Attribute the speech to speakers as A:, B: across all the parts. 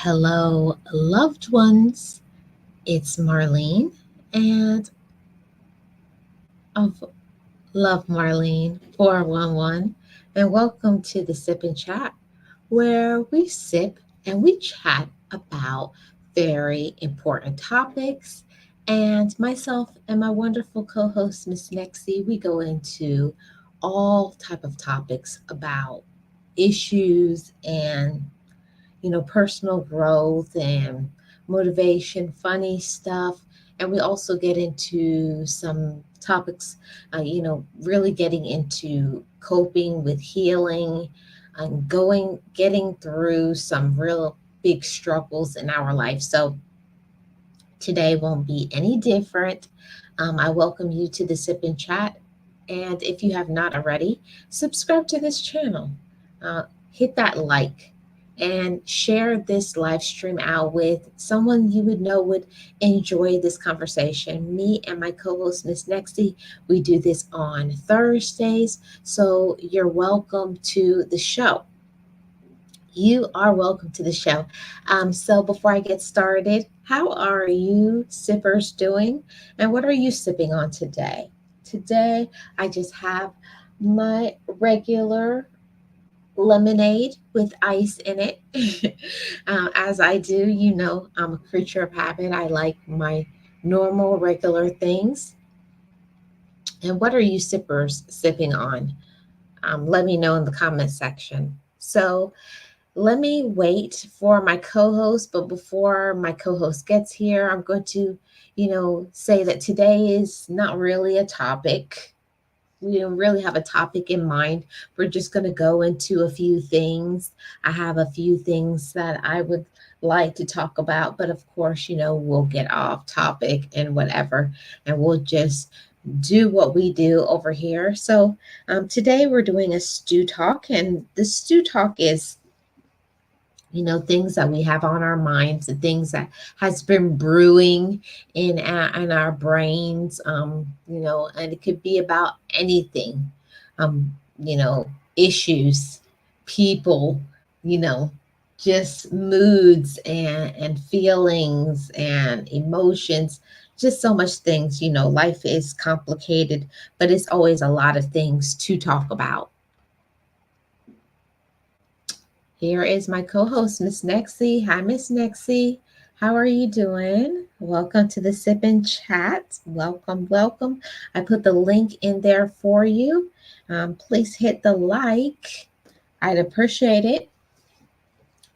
A: Hello, loved ones. It's Marlene and of Love Marlene 411, and welcome to the Sip and Chat, where we sip and we chat about very important topics. And myself and my wonderful co-host Miss Nexie, we go into all type of topics about issues and personal growth and motivation, funny stuff. And we also get into some topics, really getting into coping with healing and getting through some real big struggles in our life. So today won't be any different. I welcome you to the Sip and Chat. And if you have not already, subscribe to this channel. Hit that like and share this live stream out with someone you would know would enjoy this conversation. Me and my co host, Miss Nexty, we do this on Thursdays. So you're welcome to the show. You are welcome to the show. So before I get started, how are you sippers doing? And what are you sipping on today? Today, I just have my regular lemonade with ice in it. As I do, I'm a creature of habit. I like my normal, regular things. And what are you sippers sipping on? Let me know in the comment section. So, let me wait for my co-host, but before my co-host gets here, I'm going to, say that today is not really a topic. We don't really have a topic in mind. We're just going to go into a few things. I have a few things that I would like to talk about, but of course, we'll get off topic and whatever, and we'll just do what we do over here. So today we're doing a stew talk, and the stew talk is things that we have on our minds, the things that has been brewing in our brains, and it could be about anything, um you know issues, people, you know just moods and feelings and emotions, just so much things. Life is complicated, but it's always a lot of things to talk about. Here is my co-host, Miss Nexie. Hi, Miss Nexie. How are you doing? Welcome to the Sip and Chat. Welcome, welcome. I put the link in there for you. Please hit the like. I'd appreciate it.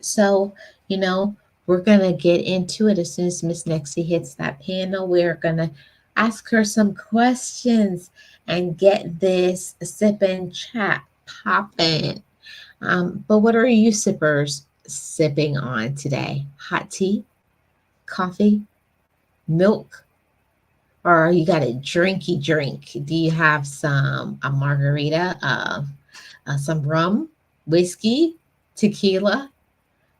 A: So, you know, we're going to get into it as soon as Miss Nexie hits that panel. We're going to ask her some questions and get this Sip and Chat popping. But what are you sippers sipping on today? Hot tea, coffee, milk, or you got a drinky drink? Do you have a margarita, some rum, whiskey, tequila?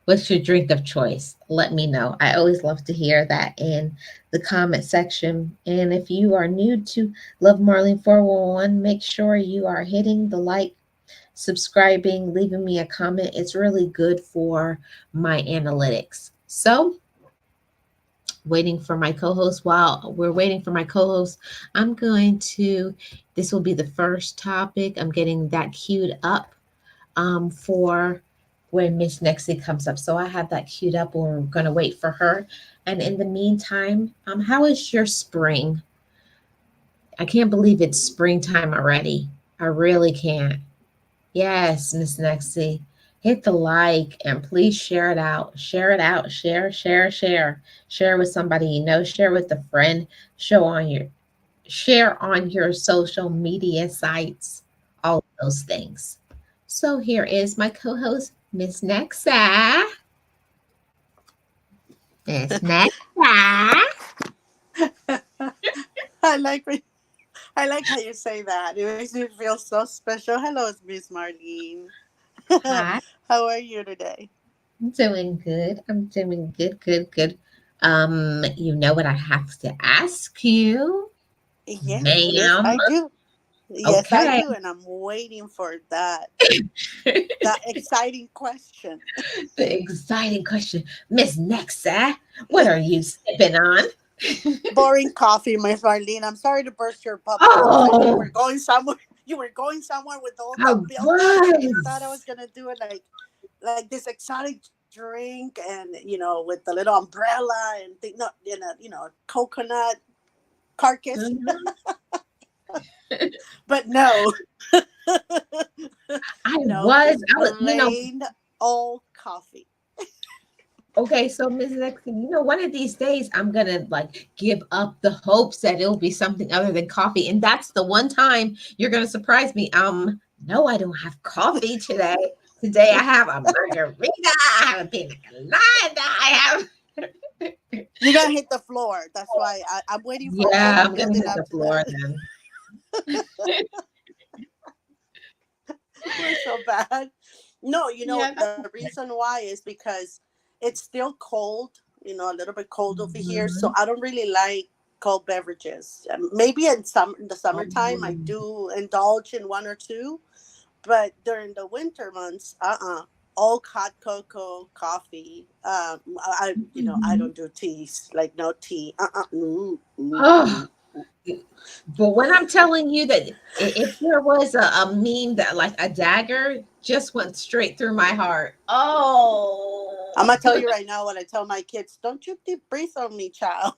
A: What's your drink of choice? Let me know. I always love to hear that in the comment section. And if you are new to Love Marlene 411, make sure you are hitting the like, subscribing, leaving me a comment. It's really good for my analytics. So, waiting for my co-host. While we're waiting for my co-host, I'm going to, this will be the first topic. I'm getting that queued up for when Miss Nexie comes up. So I have that queued up. We're going to wait for her. And in the meantime, how is your spring? I can't believe it's springtime already. I really can't. Yes, Miss Nexie. Hit the like and please share it out. Share it out. Share, share, share. Share with somebody you know. Share with a friend. Share on your social media sites. All of those things. So here is my co-host, Miss Nexa. Miss Nexa.
B: I like when- I like how you say that. It makes me feel so special. Hello, it's Miss Marlene.
A: Hi.
B: How are you today?
A: I'm doing good. I'm doing good, good, good. You know what I have to ask you,
B: Yes, yes,
A: ma'am?
B: I do. Yes, I
A: Okay.
B: do, and I'm waiting for that exciting question.
A: The exciting question, Miss Nexa, what are you sipping on?
B: Boring coffee, Miss Marlene. I'm sorry to burst your bubble. It looks like you were
A: Oh,
B: going somewhere. You were going somewhere with all
A: I
B: the buildup, and you thought I was
A: was.
B: gonna do it like this exotic drink, and with the little umbrella and no, coconut carcass.
A: Mhm.
B: But no,
A: I
B: no,
A: was.
B: just
A: I was.
B: plain old coffee.
A: Okay, so Mrs. X, one of these days I'm gonna like give up the hopes that it'll be something other than coffee, and that's the one time you're gonna surprise me. No, I don't have coffee today. Today I have a margarita. I have a pina colada. I have.
B: You're gonna hit the floor. That's why I'm waiting for all
A: Yeah,
B: the
A: I'm gonna
B: building
A: hit
B: up
A: the
B: to that.
A: floor then.
B: We're so bad. No,
A: Yeah, that's
B: the reason why is because it's still cold, a little bit cold over here. So
A: mhm.
B: I don't really like cold beverages. Maybe in the summertime, I
A: Oh.
B: do indulge in one or two, but during the winter months, all hot cocoa, coffee. I
A: Mhm.
B: don't do teas, like no tea. Mm, mm,
A: Oh,
B: mm.
A: but when I'm telling you that if there was a meme that like a dagger just went straight through my heart.
B: I'm
A: Oh.
B: gonna tell you right now what I tell my kids: don't you deep breathe on me, child.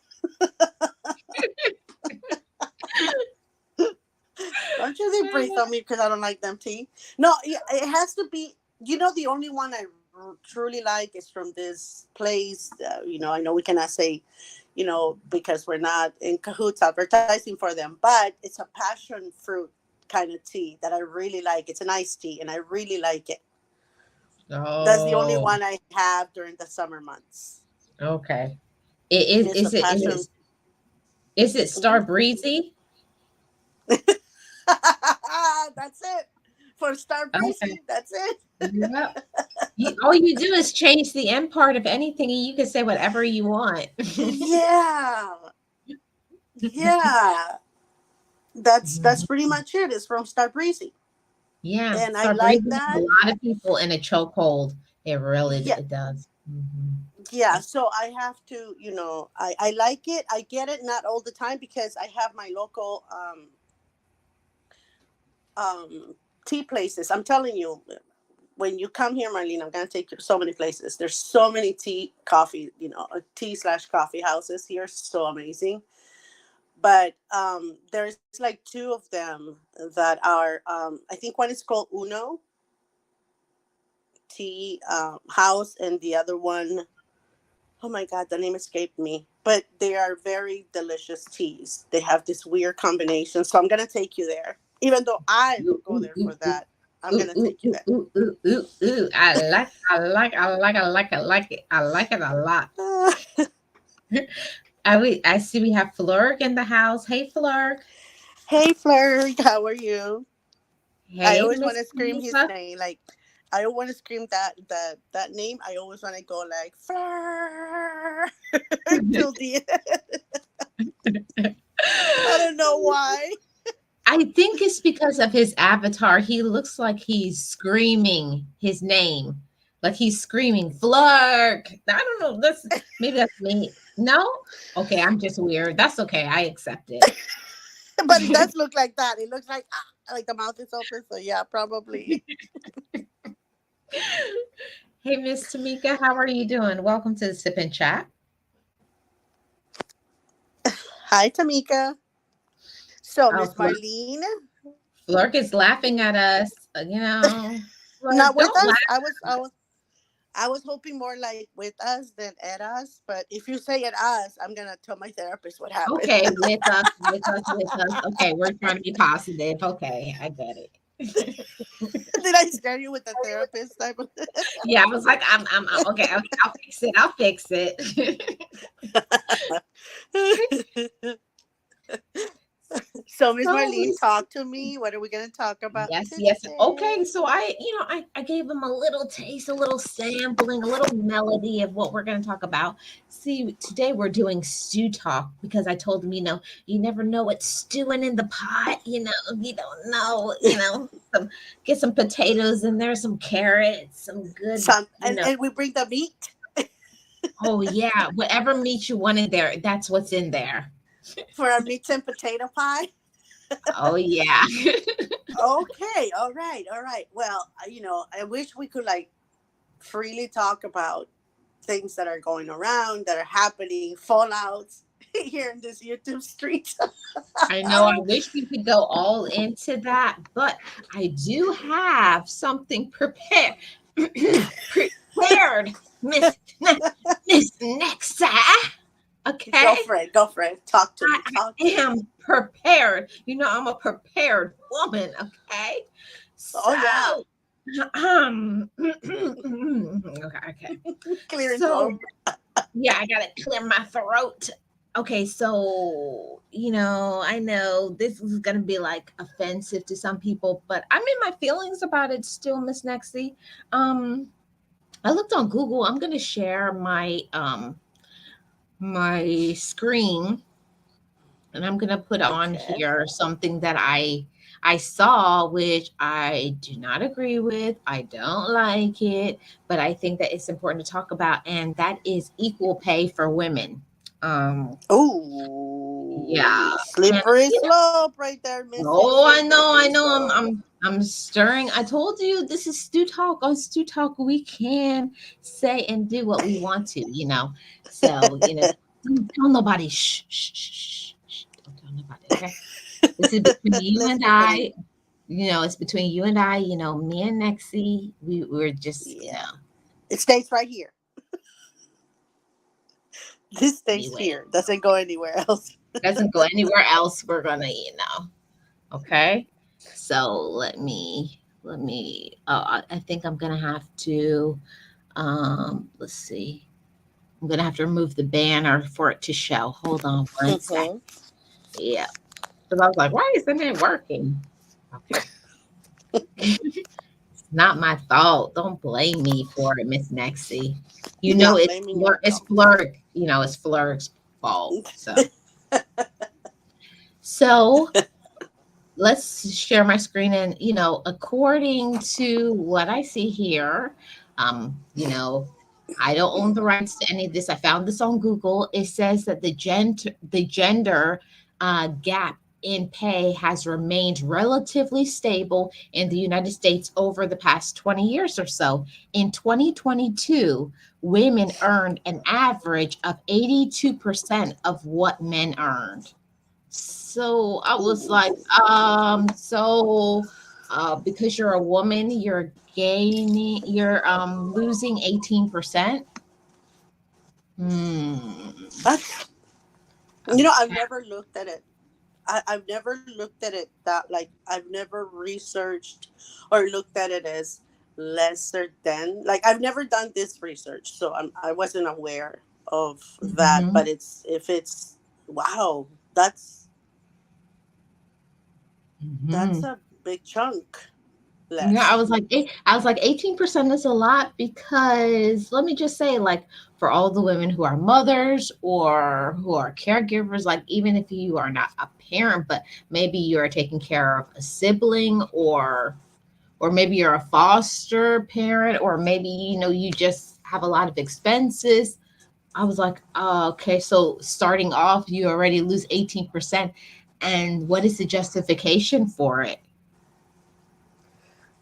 B: Don't you deep breathe on me because I don't like them tea. No, yeah, it has to be. The only one I truly like is from this place. I know we cannot say, because we're not in cahoots advertising for them, but it's a passion fruit kind of tea that I really like. It's an iced tea, and I really like it. That's the only
A: Oh,
B: one I have during the summer months.
A: okay. It is
B: It's a
A: is
B: passion.
A: it is it
B: Mhm.
A: Star Breezy?
B: That's it. For Star
A: Okay.
B: Breezy, that's it.
A: Yep. All you do is change the end part of anything, and you can say whatever you want.
B: Yeah. Yeah. That's
A: Mhm.
B: pretty much it. It's from Star Breezy.
A: Yeah,
B: And I
A: Star Breezy
B: like
A: has a
B: that.
A: lot of people in a chokehold. It really
B: Yeah.
A: it does. Mhm.
B: Yeah.
A: Yeah.
B: So I have to, I like it. I get it not all the time because I have my local um tea places. I'm telling you, when you come here, Marlene, I'm gonna take you to so many places. There's so many tea slash coffee houses here. So amazing. But there's like two of them that are I think one is called Uno Tea House, and the other one, oh my god, the name escaped me, but they are very delicious teas. They have this weird combination, so I'm gonna take you there, even though I
A: Ooh,
B: don't go
A: ooh,
B: there
A: ooh,
B: for
A: ooh.
B: that. I'm
A: Ooh,
B: gonna
A: ooh,
B: take you
A: ooh,
B: there.
A: ooh, ooh, ooh, ooh. I like it a lot. I see we have Flurg in the house. Hey, Flurg.
B: Hey Fleur, how are you? I
A: Hey,
B: always want
A: Miss
B: to scream his
A: Tamika.
B: name. Like I don't want to scream that name. I always want to go like Fleur till the end. I don't know why.
A: I think it's because of his avatar. He looks like he's screaming his name. Like he's screaming, Flurk. I don't know. Maybe that's me. No? Okay, I'm just weird. That's okay. I accept it.
B: But it does look like that. It looks like the mouth is open. So yeah, probably.
A: Hey, Miss Tamika, how are you doing? Welcome to the Sip and Chat.
B: Hi Tamika. So Miss
A: Flurk,
B: Marlene,
A: Flurk is laughing at us.
B: not
A: Flurk,
B: with
A: don't laugh.
B: us. I was hoping more like with us than at us. But if you say at us, I'm gonna tell my therapist what happened.
A: Okay, with us, with us, with us. Okay, we're trying to be positive. Okay, I get it.
B: Did I scare you with the therapist type of?
A: Yeah, I was like, okay, okay, I'll fix it. I'll fix it.
B: So, Miss
A: So
B: Marlene, talk to me. What are we going to talk about
A: yes, yes. Okay,
B: today?
A: so I gave them a little taste, a little sampling, a little melody of what we're going to talk about. See, today we're doing stew talk because I told them, you never know what's stewing in the pot. You don't know. Get some potatoes in there, some carrots, some good.
B: Some, and we bring the meat
A: Oh yeah, whatever meat you want in there, that's what's in there.
B: for our meats and potato pie.
A: Oh yeah.
B: Okay, all right. Well, I wish we could like freely talk about things that are going around, that are happening, fallouts here in this YouTube street.
A: I know I wish we could go all into that, but I do have something prepared. Prepared, Miss Nexa.
B: Go
A: Okay?
B: for it. Go for it. Talk to
A: I,
B: me. Talk
A: I
B: to me.
A: am prepared. I'm a prepared woman, okay?
B: Oh yeah,
A: So, okay.
B: clear and
A: So,
B: throat.
A: yeah, I gotta clear my throat. Okay, so I know this is gonna be like offensive to some people, but I'm in my feelings about it still, Miss Nexie. Um, I looked on Google. I'm gonna share my screen, and I'm gonna put on
B: Okay.
A: here something that I saw, which I do not agree with. I don't like it, but I think that it's important to talk about, and that is equal pay for women. Um, yeah,
B: Ooh,
A: and
B: slippery slope right there, Missy.
A: oh, I
B: Slippery
A: know. I'm
B: slope.
A: I'm I'm stirring. I told you this is Stew Talk. On Stew Talk, we can say and do what we want to. So don't tell nobody. Shh, shh, shh, shh, shh. Don't tell nobody. Okay. This is between you
B: Let's
A: and
B: keep it in.
A: I. It's between you and I. Me and Nexie. We're just
B: Yeah, it stays right here. This stays
A: anyway.
B: here. Doesn't go anywhere else.
A: Doesn't go anywhere else. We're gonna. Okay. So let me I think I'm gonna have to let's see. I'm gonna have to remove the banner for it to show. Hold on one sec.
B: Hmm.
A: Yeah. Because I was like, why isn't it working? Okay. It's not my fault. Don't blame me for it, Miss Nexie.
B: Not
A: It's
B: blaming you.
A: It's Flirt, it's Flirt's fault. So let's share my screen, and according to what I see here, um you know I don't own the rights to any of this. I found this on Google. It says that the gender gap in pay has remained relatively stable in the United States over the past 20 years or so. In 2022, women earned an average of 82% of what men earned. So I was
B: Ooh.
A: like, because you're a woman, you're losing 18%. Hmm.
B: That's, I've
A: Okay.
B: never looked at it. I've never looked at it that like I've never researched or looked at it as lesser than. Like I've never done this research, so I wasn't aware of that.
A: Mhm.
B: But it's if it's wow, that's
A: Mhm.
B: a big chunk
A: Yeah, I
B: less.
A: was like, 18% is a lot because let me just say, like, for all the women who are mothers or who are caregivers, like, even if you are not a parent, but maybe you're taking care of a sibling, or maybe you're a foster parent, or maybe you just have a lot of expenses. I was like, oh, okay, so starting off you already lose 18%, and what is the justification for it?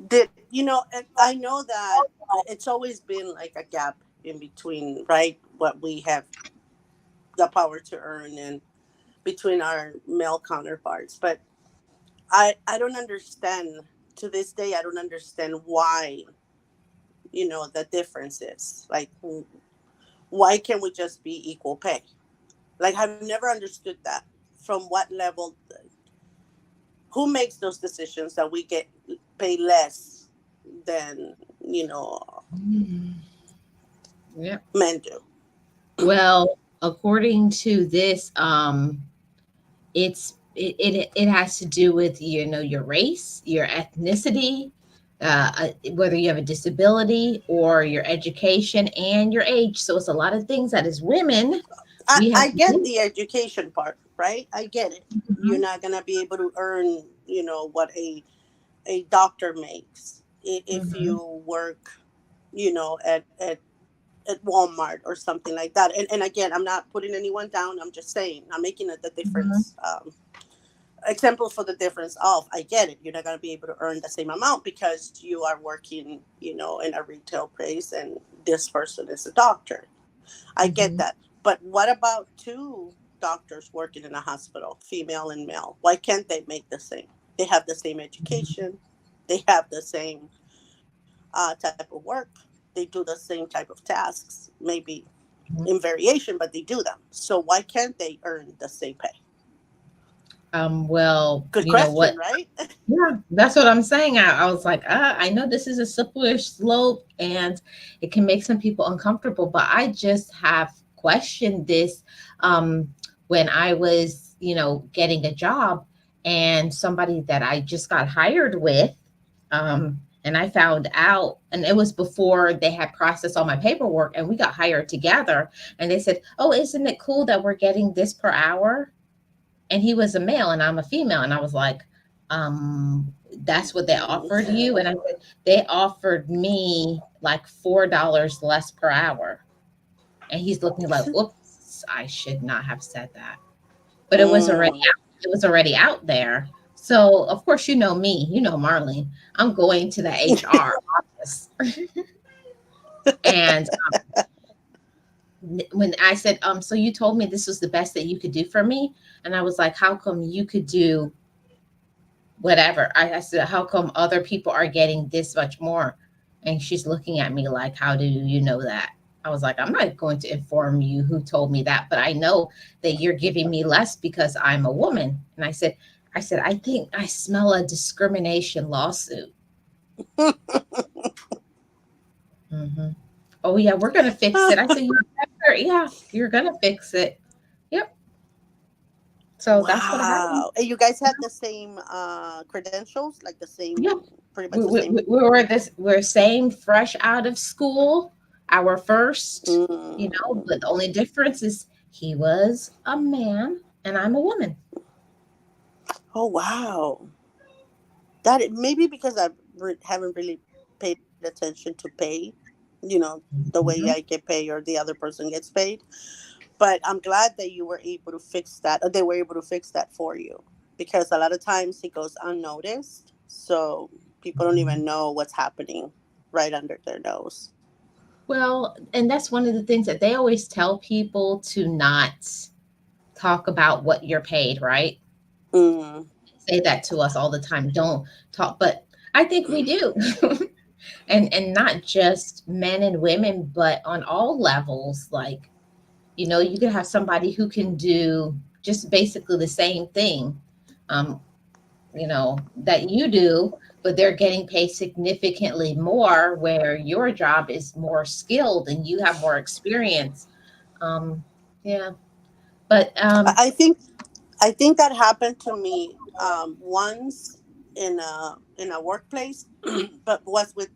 B: Did and I know that it's always been like a gap in between, right? What we have the power to earn and between our male counterparts, but I don't understand to this day. I don't understand why the difference is like why can't we just be equal pay? Like I've never understood that. From what level? Who makes those decisions that we get paid less than
A: Hmm. Yeah.
B: men do?
A: Well, according to this, it's it has to do with, you know, your race, your ethnicity, whether you have a disability or your education and your age. So it's a lot of things that as women we have
B: I
A: to
B: get
A: do.
B: the education part, right? I get it. You're
A: Mhm,
B: not gonna be able to earn, what a doctor makes if
A: mhm,
B: you work, at Walmart or something like that. And again, I'm not putting anyone down. I'm just saying I'm making the
A: mhm,
B: difference. Example for the difference of, I get it, you're not going to be able to earn the same amount because you are working, in a retail place, and this person is a doctor. I get
A: mhm,
B: that. But what about two doctors working in a hospital, female and male? Why can't they make the same? They have the same education, they have the same type of work, they do the same type of tasks, maybe in
A: mhm.
B: variation, but they do them. So why can't they earn the same pay?
A: Well,
B: Good
A: you know what?
B: question, right?
A: Yeah, that's what I'm saying. I was like, I know this is a slippery slope and it can make some people uncomfortable, but I just have questioned this um, when I was, you know, getting a job and somebody that I just got hired with. And I found out, and it was before they had processed all my paperwork, and we got hired together. And they said, "Oh, isn't it cool that we're getting this per hour?" And he was a male and I'm a female. And I was like, that's what they offered you? And I said, they offered me like $4 less per hour. And he's looking like, oops, I should not have said that. But
B: Mm.
A: it was already out there. So of course, you know me, you know Marlene. I'm going to the HR office. And when I said, so you told me this was the best that you could do for me, and I was like, how come you could do whatever. I said, how come other people are getting this much more? And she's looking at me like, how do you know that? I was like, I'm not going to inform you who told me that, but I know that you're giving me less because I'm a woman. And I said, I think I smell a discrimination lawsuit. Hmm. Oh yeah, we're gonna fix it. I said, you better, yeah, you're gonna fix it. Yep. So that's what happened.
B: Wow. And you guys had the same credentials, like the
A: Yeah.
B: same, pretty much
A: we,
B: the
A: we,
B: same.
A: we were we're same fresh out of school, our first, you know, but
B: Mm.
A: the only difference is he was a man and I'm a woman.
B: Oh wow. Maybe because I haven't really paid attention to pay, the way I
A: Mhm.
B: get paid or the other person gets paid. But I'm glad that you were able to fix that, or they were able to fix that for you, because a lot of times it goes unnoticed. So people don't even know what's happening right under their nose.
A: Well, and that's one of the things that they always tell people to not talk about what you're paid, right?
B: Mm.
A: Say that to us all the time. Don't talk, but I think we do. And not just men and women, but on all levels. Like, you know, you could have somebody who can do just basically the same thing, um, you know, that you do, but they're getting paid significantly more where your job is more skilled and you have more experience. Um, yeah. But
B: I I think I think that happened to me once in a workplace, but was with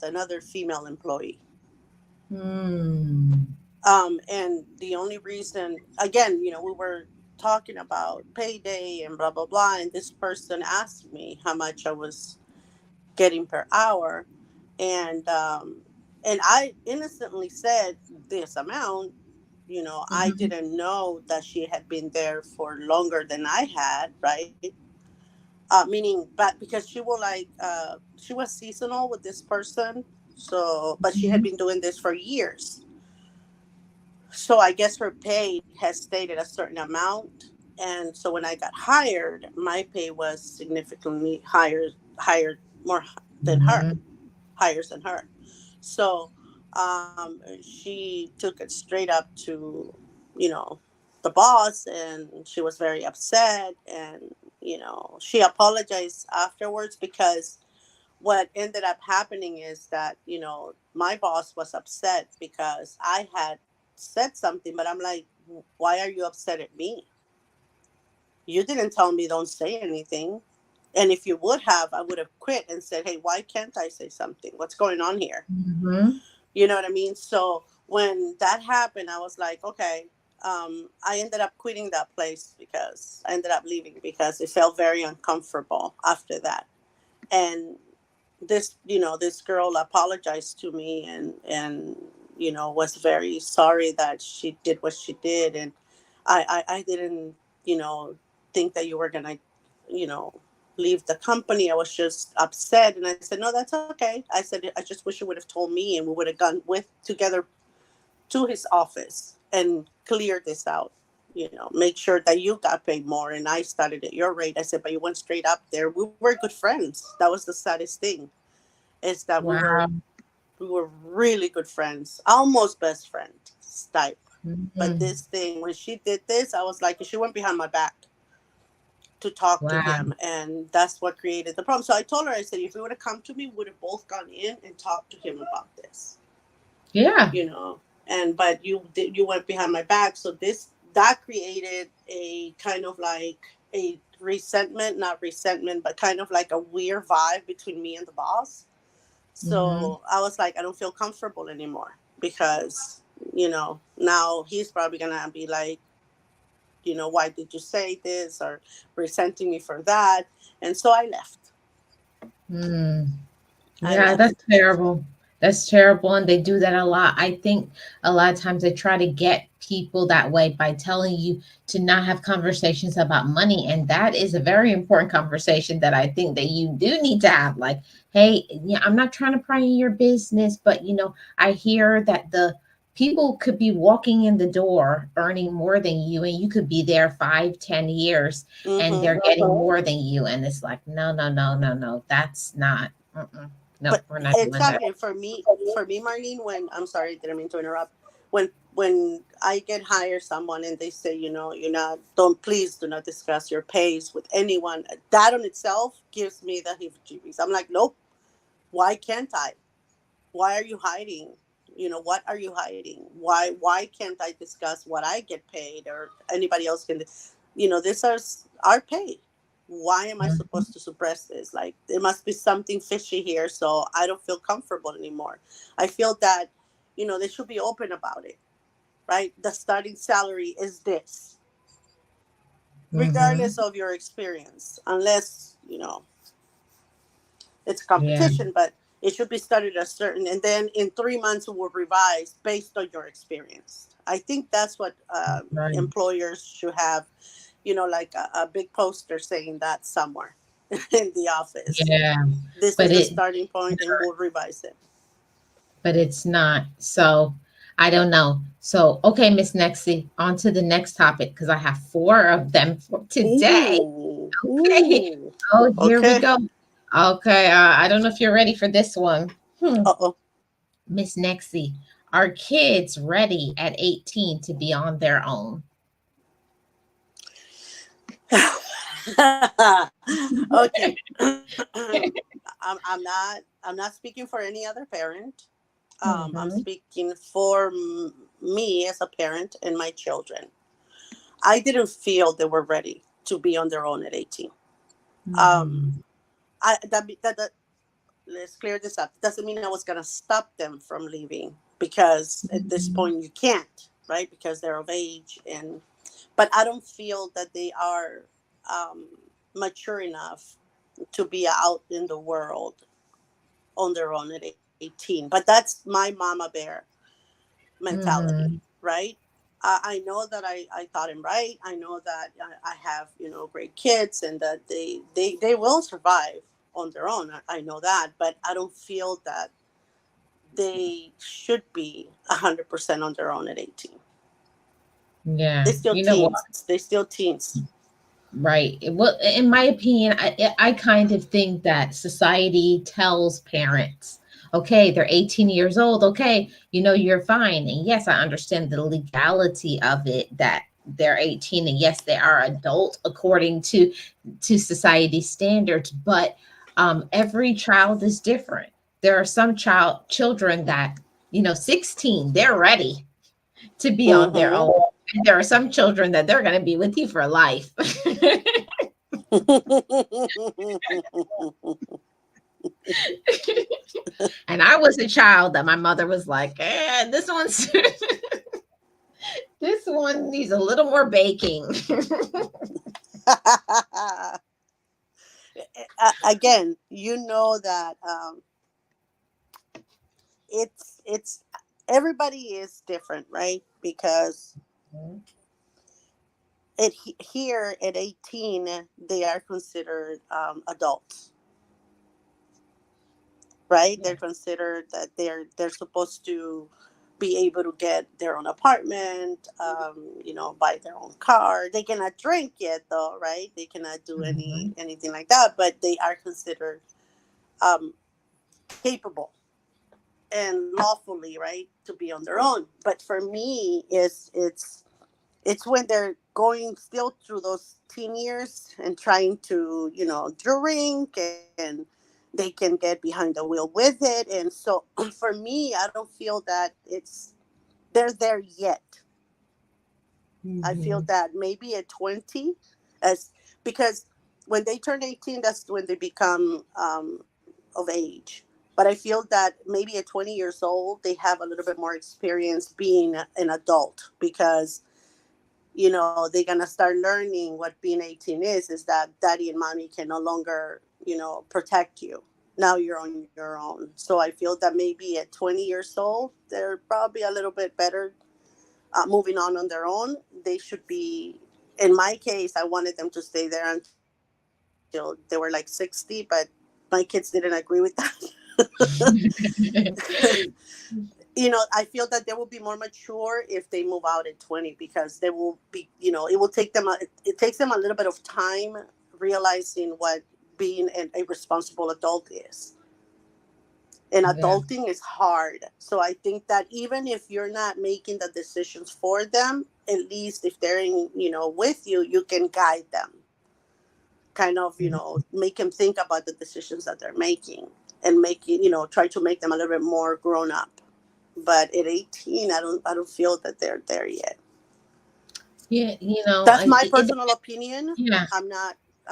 B: another female employee.
A: hmm,
B: And the only reason, again, we were talking about payday and blah blah blah, and this person asked me how much I was getting per hour, and I innocently said this amount. I
A: mhm,
B: didn't know that she had been there for longer than I had, right? Meaning, but because she was seasonal with this person, so but she had
A: mhm,
B: been doing this for years. So I guess her pay has stayed at a certain amount, and so when I got hired, my pay was significantly higher more than her,
A: mhm,
B: higher than her. So she took it straight up to, you know, the boss, and she was very upset, and she apologized afterwards, because what ended up happening is that my boss was upset because I had said something, but I'm like, why are you upset at me? You didn't tell me don't say anything. And if you would have, I would have quit and said, hey, why can't I say something? What's going on here?
A: Mhm.
B: You know what I mean? So when that happened, I was like, okay. I ended up quitting that place because I ended up leaving because it felt very uncomfortable after that. And this girl apologized to me, and was very sorry that she did what she did. And I didn't think that you were gonna you know leave the company. I was just upset, and I said, no, that's okay. I said, I just wish you would have told me, and we would have gone with together to his office and cleared this out. Make sure that you got paid more and I started at your rate. I said, but you went straight up there. We were good friends. That was the saddest thing, is that
A: Wow.
B: we were really good friends, almost best friends type. But
A: Mhm.
B: this thing, when she did this, I was like, she went behind my back to talk to
A: Wow.
B: him, and that's what created the problem. So I told her, I said, if you would have come to me, we would have both gone in and talked to him about this.
A: Yeah.
B: you know and but you went behind my back. So this that created a kind of like a resentment, not resentment, but kind of like a weird vibe between me and the boss.
A: Mhm.
B: So I was like, I don't feel comfortable anymore, because now he's probably gonna be like, why did you say this, or resenting me for that. And so I left.
A: Mm.
B: I
A: Yeah,
B: left.
A: that's terrible. That's terrible. And they do that a lot. I think a lot of times they try to get people that way by telling you to not have conversations about money. And that is a very important conversation that I think that you do need to have. Like, hey, yeah, I'm not trying to pry in your business, but I hear that the people could be walking in the door earning more than you, and you could be there 5, 10 years and
B: Mm-hmm.
A: they're getting more than you. And it's like, no, no, no, no, no. That's not. Mm-mm. No,
B: But
A: we're not doing that.
B: exactly, for me, Marlene, when I'm sorry, didn't mean to interrupt. When I get hire someone and they say, you're not, don't, please do not discuss your pays with anyone, that on itself gives me the heebie-jeebies. I'm like, nope. Why can't I? Why are you hiding? What are you hiding? Why can't I discuss what I get paid, or anybody else can? This is our pay. Why am I
A: Mhm.
B: supposed to suppress this? Like, there must be something fishy here, so I don't feel comfortable anymore. I feel that they should be open about it, right? The starting salary is this,
A: Mhm.
B: regardless of your experience, unless it's
A: Yeah.
B: competition, but it should be studied a certain, and then in 3 months it will revise based on your experience. I think that's what
A: Right.
B: employers should have, like a big poster saying that somewhere in the office.
A: Yeah.
B: This
A: But
B: is the
A: it
B: starting point, and we'll revise it.
A: but it's not. So I don't know. So okay, Miss Nexie, on to the next topic because I have four of them for today.
B: Ooh,
A: Okay.
B: ooh.
A: Oh, here we
B: Okay.
A: go. Okay, I don't know if you're ready for this one.
B: Uh oh.
A: Miss Nexie, are kids ready at 18 to be on their own?
B: Okay. I'm not speaking for any other parent. I'm
A: Mhm.
B: speaking for me as a parent and my children. I didn't feel they were ready to be on their own at 18. Um,
A: Mhm.
B: that let's clear this up. Doesn't mean I was gonna stop them from leaving, because at this
A: Mhm.
B: point you can't, right? Because they're of age, but I don't feel that they are um, mature enough to be out in the world on their own at 18. But that's my mama bear mentality,
A: Mhm.
B: right? I know that I taught him right. I know that I have great kids, and that they will survive on their own. I know that, but I don't feel that they should be 100% on their own at 18.
A: Yeah.
B: They still
A: You know what?
B: teens. They still teens.
A: Right. Well, in my opinion, I kind of think that society tells parents, okay, they're 18 years old. Okay, you're fine. And yes, I understand the legality of it that they're 18, and yes, they are adult according to society standards. But every child is different. There are some children that 16, they're ready to be on their
B: Mm-hmm.
A: own. And there are some children that they're going to be with you for life. And I was a child that my mother was like, this one's this one needs a little more baking.
B: Again, you know that it's everybody is different, right? Because here at 18 they are considered adults, right? They're
A: Yeah.
B: considered that they're supposed to be able to get their own apartment, buy their own car. They cannot drink yet, though, right? They cannot do
A: Mhm.
B: anything like that, but they are considered um, capable and lawfully, right, to be on their own. But for me, it's when they're going still through those teen years and trying to drink, and they can get behind the wheel with it. And so for me, I don't feel that it's they're there yet. I feel
A: Mhm.
B: that maybe at 20, as because when they turn 18, that's when they become of age. But I feel that maybe at 20 years old they have a little bit more experience being an adult, because they're gonna start learning what being 18 is that daddy and mommy can no longer protect you. Now you're on your own. So I feel that maybe at 20 years old they're probably a little bit better, moving on their own. They should be, in my case, I wanted them to stay there until they were like 60, but my kids didn't agree with that. I feel that they will be more mature if they move out at 20, because they will be, it will take them it takes them a little bit of time realizing what being a responsible adult is. And
A: Yeah.
B: adulting is hard. So I think that even if you're not making the decisions for them, at least if they're with you, you can guide them, kind of, make them think about the decisions that they're making, and try to make them a little bit more grown up. But at 18, I don't feel that they're there yet.
A: Yeah,
B: That's my personal opinion.
A: yeah.
B: I'm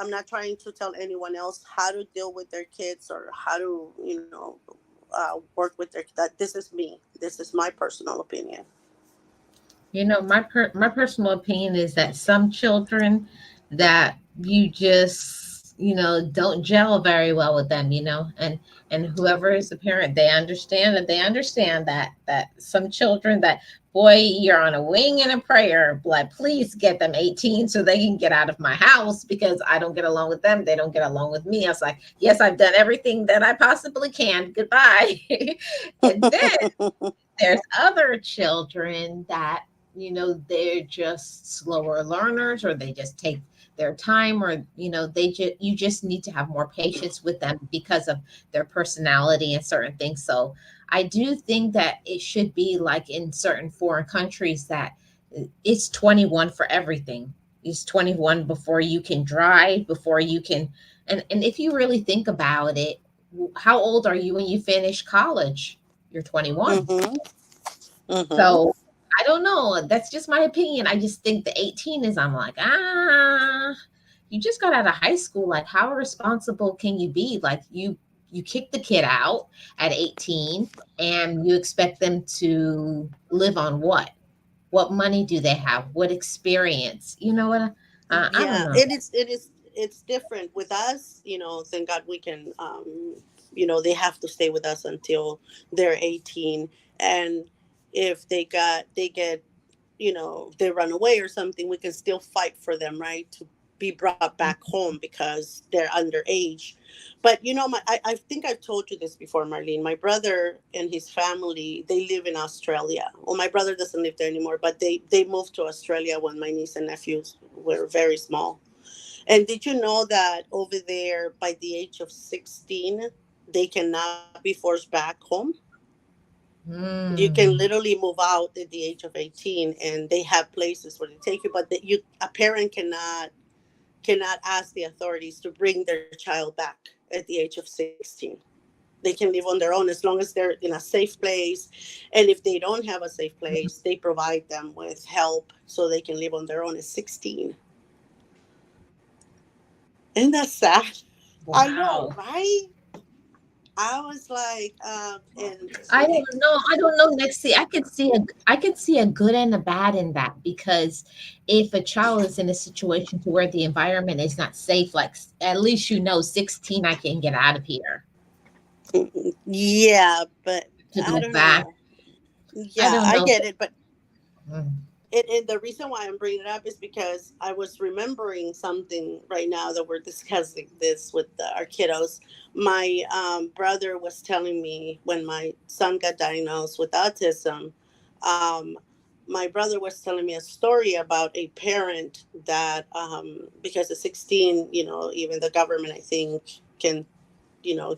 B: not trying to tell anyone else how to deal with their kids, or how to work with their that this is me. This is my personal opinion.
A: My personal opinion is that some children that you just don't gel very well with them, and whoever is the parent, they understand that some children that, boy, you're on a wing and a prayer, like, please get them 18 so they can get out of my house because I don't get along with them, they don't get along with me. I was like, yes, I've done everything that I possibly can, goodbye. And then there's other children that they're just slower learners, or they just take their time, or you just need to have more patience with them because of their personality and certain things. So I do think that it should be like in certain foreign countries that it's 21 for everything. It's 21 before you can drive, before you can, and if you really think about it, how old are you when you finish college? You're 21.
B: Mhm. Mhm.
A: So I don't know. That's just my opinion. I just think the 18 is, I'm like, you just got out of high school. Like, how responsible can you be? Like, you kick the kid out at 18 and you expect them to live on what? What money do they have? What experience? You know what? I don't
B: Yeah,
A: know.
B: it's different with us. Thank God we can. They have to stay with us until they're 18, and if they get, they run away or something, we can still fight for them, right, to be brought back home because they're underage. But I think I've told you this before, Marlene. My brother and his family, they live in Australia. Well, my brother doesn't live there anymore, but they moved to Australia when my niece and nephews were very small. And did you know that over there, by the age of 16, they cannot be forced back home? You can
A: Mm.
B: literally move out at the age of 18, and they have places where they take you, but a parent cannot ask the authorities to bring their child back at the age of 16. They can live on their own as long as they're in a safe place. And if they don't have a safe place, they provide them with help so they can live on their own at 16. Isn't that sad? I know,
A: Wow.
B: right? I was like, and
A: I don't know. I don't know. Next, see, I could see a good and a bad in that because if a child is in a situation to where the environment is not safe, like at least 16, I can get out of here
B: yeah, but
A: to
B: I
A: go
B: don't
A: back.
B: know.
A: I
B: Yeah,
A: don't
B: I
A: know.
B: get it, but
A: Mm,
B: and the reason why I'm bringing it up is because I was remembering something right now that we're discussing this with our kiddos. My brother was telling me when my son got diagnosed with autism. Um, my brother was telling me a story about a parent that, because at 16, even the government, I think, can,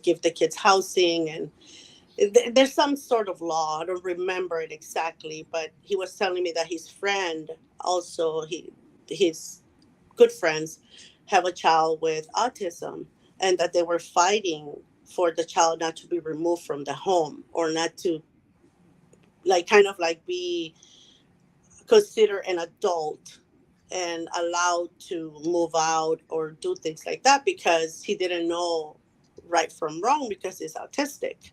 B: give the kids housing, and there's some sort of law. I don't remember it exactly, but he was telling me that his friend also, his good friends have a child with autism, and that they were fighting for the child not to be removed from the home, or not to, like, kind of like be considered an adult and allowed to move out or do things like that, because he didn't know right from wrong because he's autistic.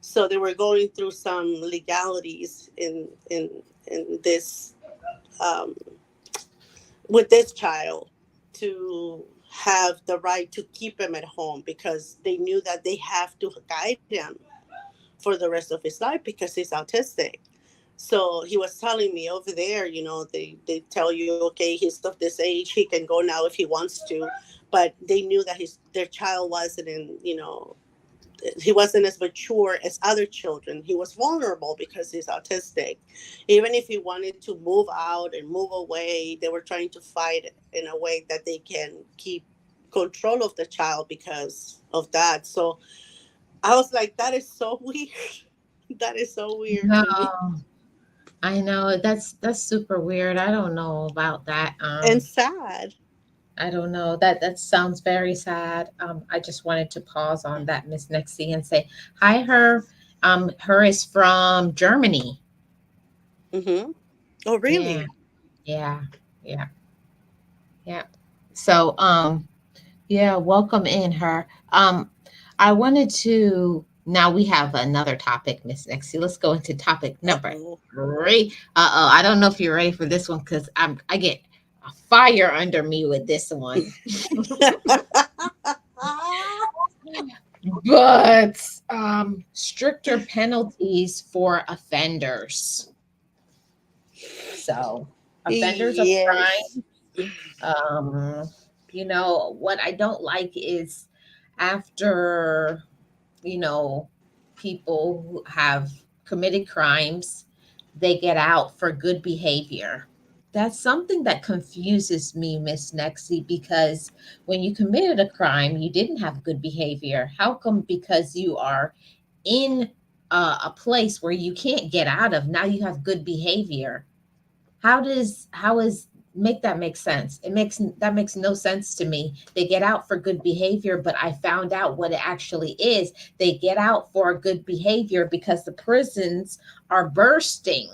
B: So they were going through some legalities in this, um, with this child, to have the right to keep him at home, because they knew that they have to guide him for the rest of his life because he's autistic. So he was telling me over there, they tell you, okay, he's of this age, he can go now if he wants to, but they knew that their child wasn't in, he wasn't as mature as other children. He was vulnerable because he's autistic. Even if he wanted to move out and move away, they were trying to fight in a way that they can keep control of the child because of that. So I was like, that is so weird. That is so weird
A: no,
B: to me
A: I know that's super weird. I don't know about that.
B: and sad.
A: I don't know. That sounds very sad. I just wanted to pause on that, Miss Nexie, and say hi. Her is from Germany.
B: Mm-hmm. Oh,
A: Yeah,
B: really?
A: yeah, yeah, yeah. So, yeah, welcome in her. I wanted to. Now we have another topic, Miss Nexie. Let's go into topic number
B: Uh-oh.
A: 3. Oh, I don't know if you're ready for this one because I get a fire under me with this one. But stricter penalties for offenders. So, offenders of
B: Yes.
A: crime. Um, what I don't like is after, you know, people who have committed crimes, they get out for good behavior. That's something that confuses me, Miss Nexie, because when you committed a crime, you didn't have good behavior. How come because you are in a place where you can't get out of, now you have good behavior? How is make that make sense? That makes no sense to me. They get out for good behavior, but I found out what it actually is. They get out for good behavior because the prisons are bursting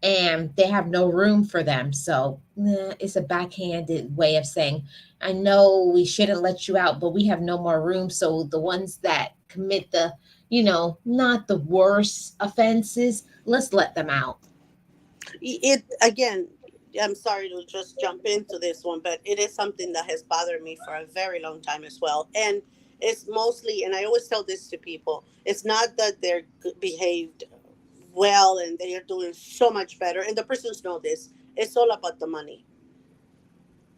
A: and they have no room for them. So it's a backhanded way of saying, I know we shouldn't let you out, but we have no more room. So the ones that commit the, not the worst offenses, let's let them out.
B: It again, I'm sorry to just jump into this one, but it is something that has bothered me for a very long time as well. And it's mostly, and I always tell this to people, it's not that they're behaved well and they are doing so much better, and the prisons know this. It's all about the money.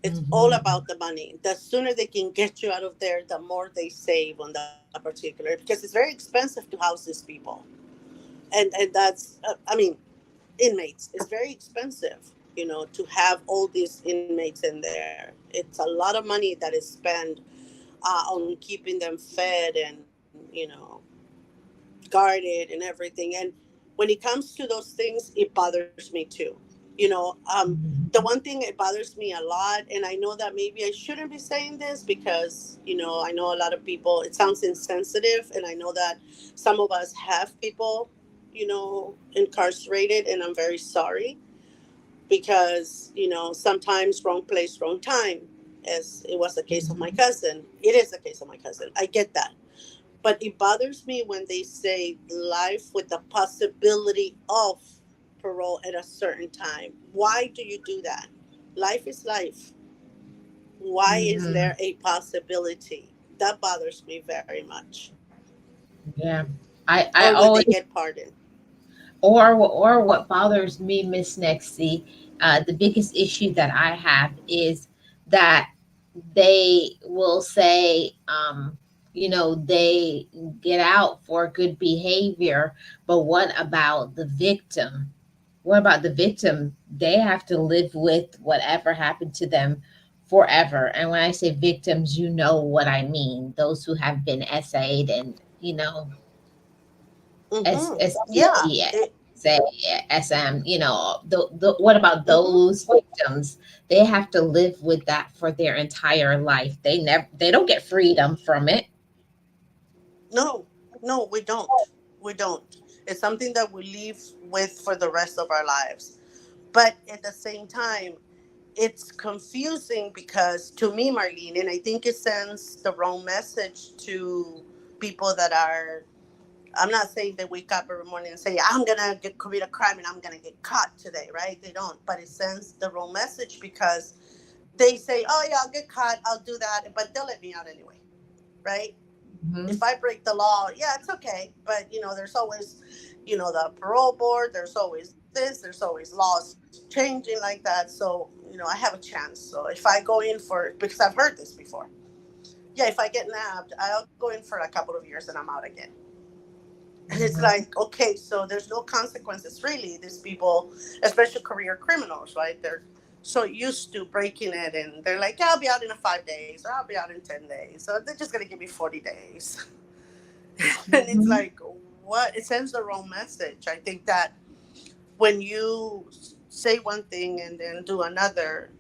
B: It's all
A: Mhm.
B: about the money. The sooner they can get you out of there, the more they save on that particular, because it's very expensive to house these people. And that's, I mean, inmates. It's very expensive, to have all these inmates in there. It's a lot of money that is spent on keeping them fed and, guarded and everything. And when it comes to those things, it bothers me too. You know, the
A: Mhm.
B: one thing it bothers me a lot, and I know that maybe I shouldn't be saying this because, I know a lot of people, it sounds insensitive, and I know that some of us have people, incarcerated, and I'm very sorry because, sometimes wrong place, wrong time, as it was the case of my
A: Mhm.
B: cousin. It is the case of my cousin. I get that. But it bothers me when they say life with the possibility of parole at a certain time. Why do you do that? Life is life. Why is
A: Mhm.
B: there a possibility? That bothers me very much.
A: Yeah. I
B: Or when they
A: always,
B: get pardoned.
A: or what bothers me, Miss Nexie, the biggest issue that I have is that they will say, they get out for good behavior, but what about the victim? What about the victim? They have to live with whatever happened to them forever. And when I say victims, you know what I mean. Those who have been essayed and,
B: Yeah.
A: STD, say SM, what about
B: Mm-hmm.
A: those victims? They have to live with that for their entire life. They don't get freedom from it.
B: No, no, we don't. We don't. It's something that we live with for the rest of our lives. But at the same time, it's confusing because to me, Marlene, and I think it sends the wrong message to people that are. I'm not saying they wake up every morning and say, I'm going to commit a crime and I'm going to get caught today, right? They don't. But it sends the wrong message because they say, oh, yeah, I'll get caught. I'll do that. But they'll let me out anyway, right?
A: Hmm.
B: If I break the law, yeah, it's okay. But, there's always, the parole board, there's always this, there's always laws changing like that. So, I have a chance. So if I go in for, because I've heard this before, yeah, if I get nabbed, I'll go in for a couple of years and I'm out again. And it's like,
A: Hmm.
B: okay, so there's no consequences really. These people, especially career criminals, right? They're so used to breaking it, and they're like, yeah, I'll be out in 5 days, or I'll be out in 10 days. So they're just gonna give me 40 days, and it's
A: Hmm.
B: like, what? It sends the wrong message. I think that when you say one thing and then do another,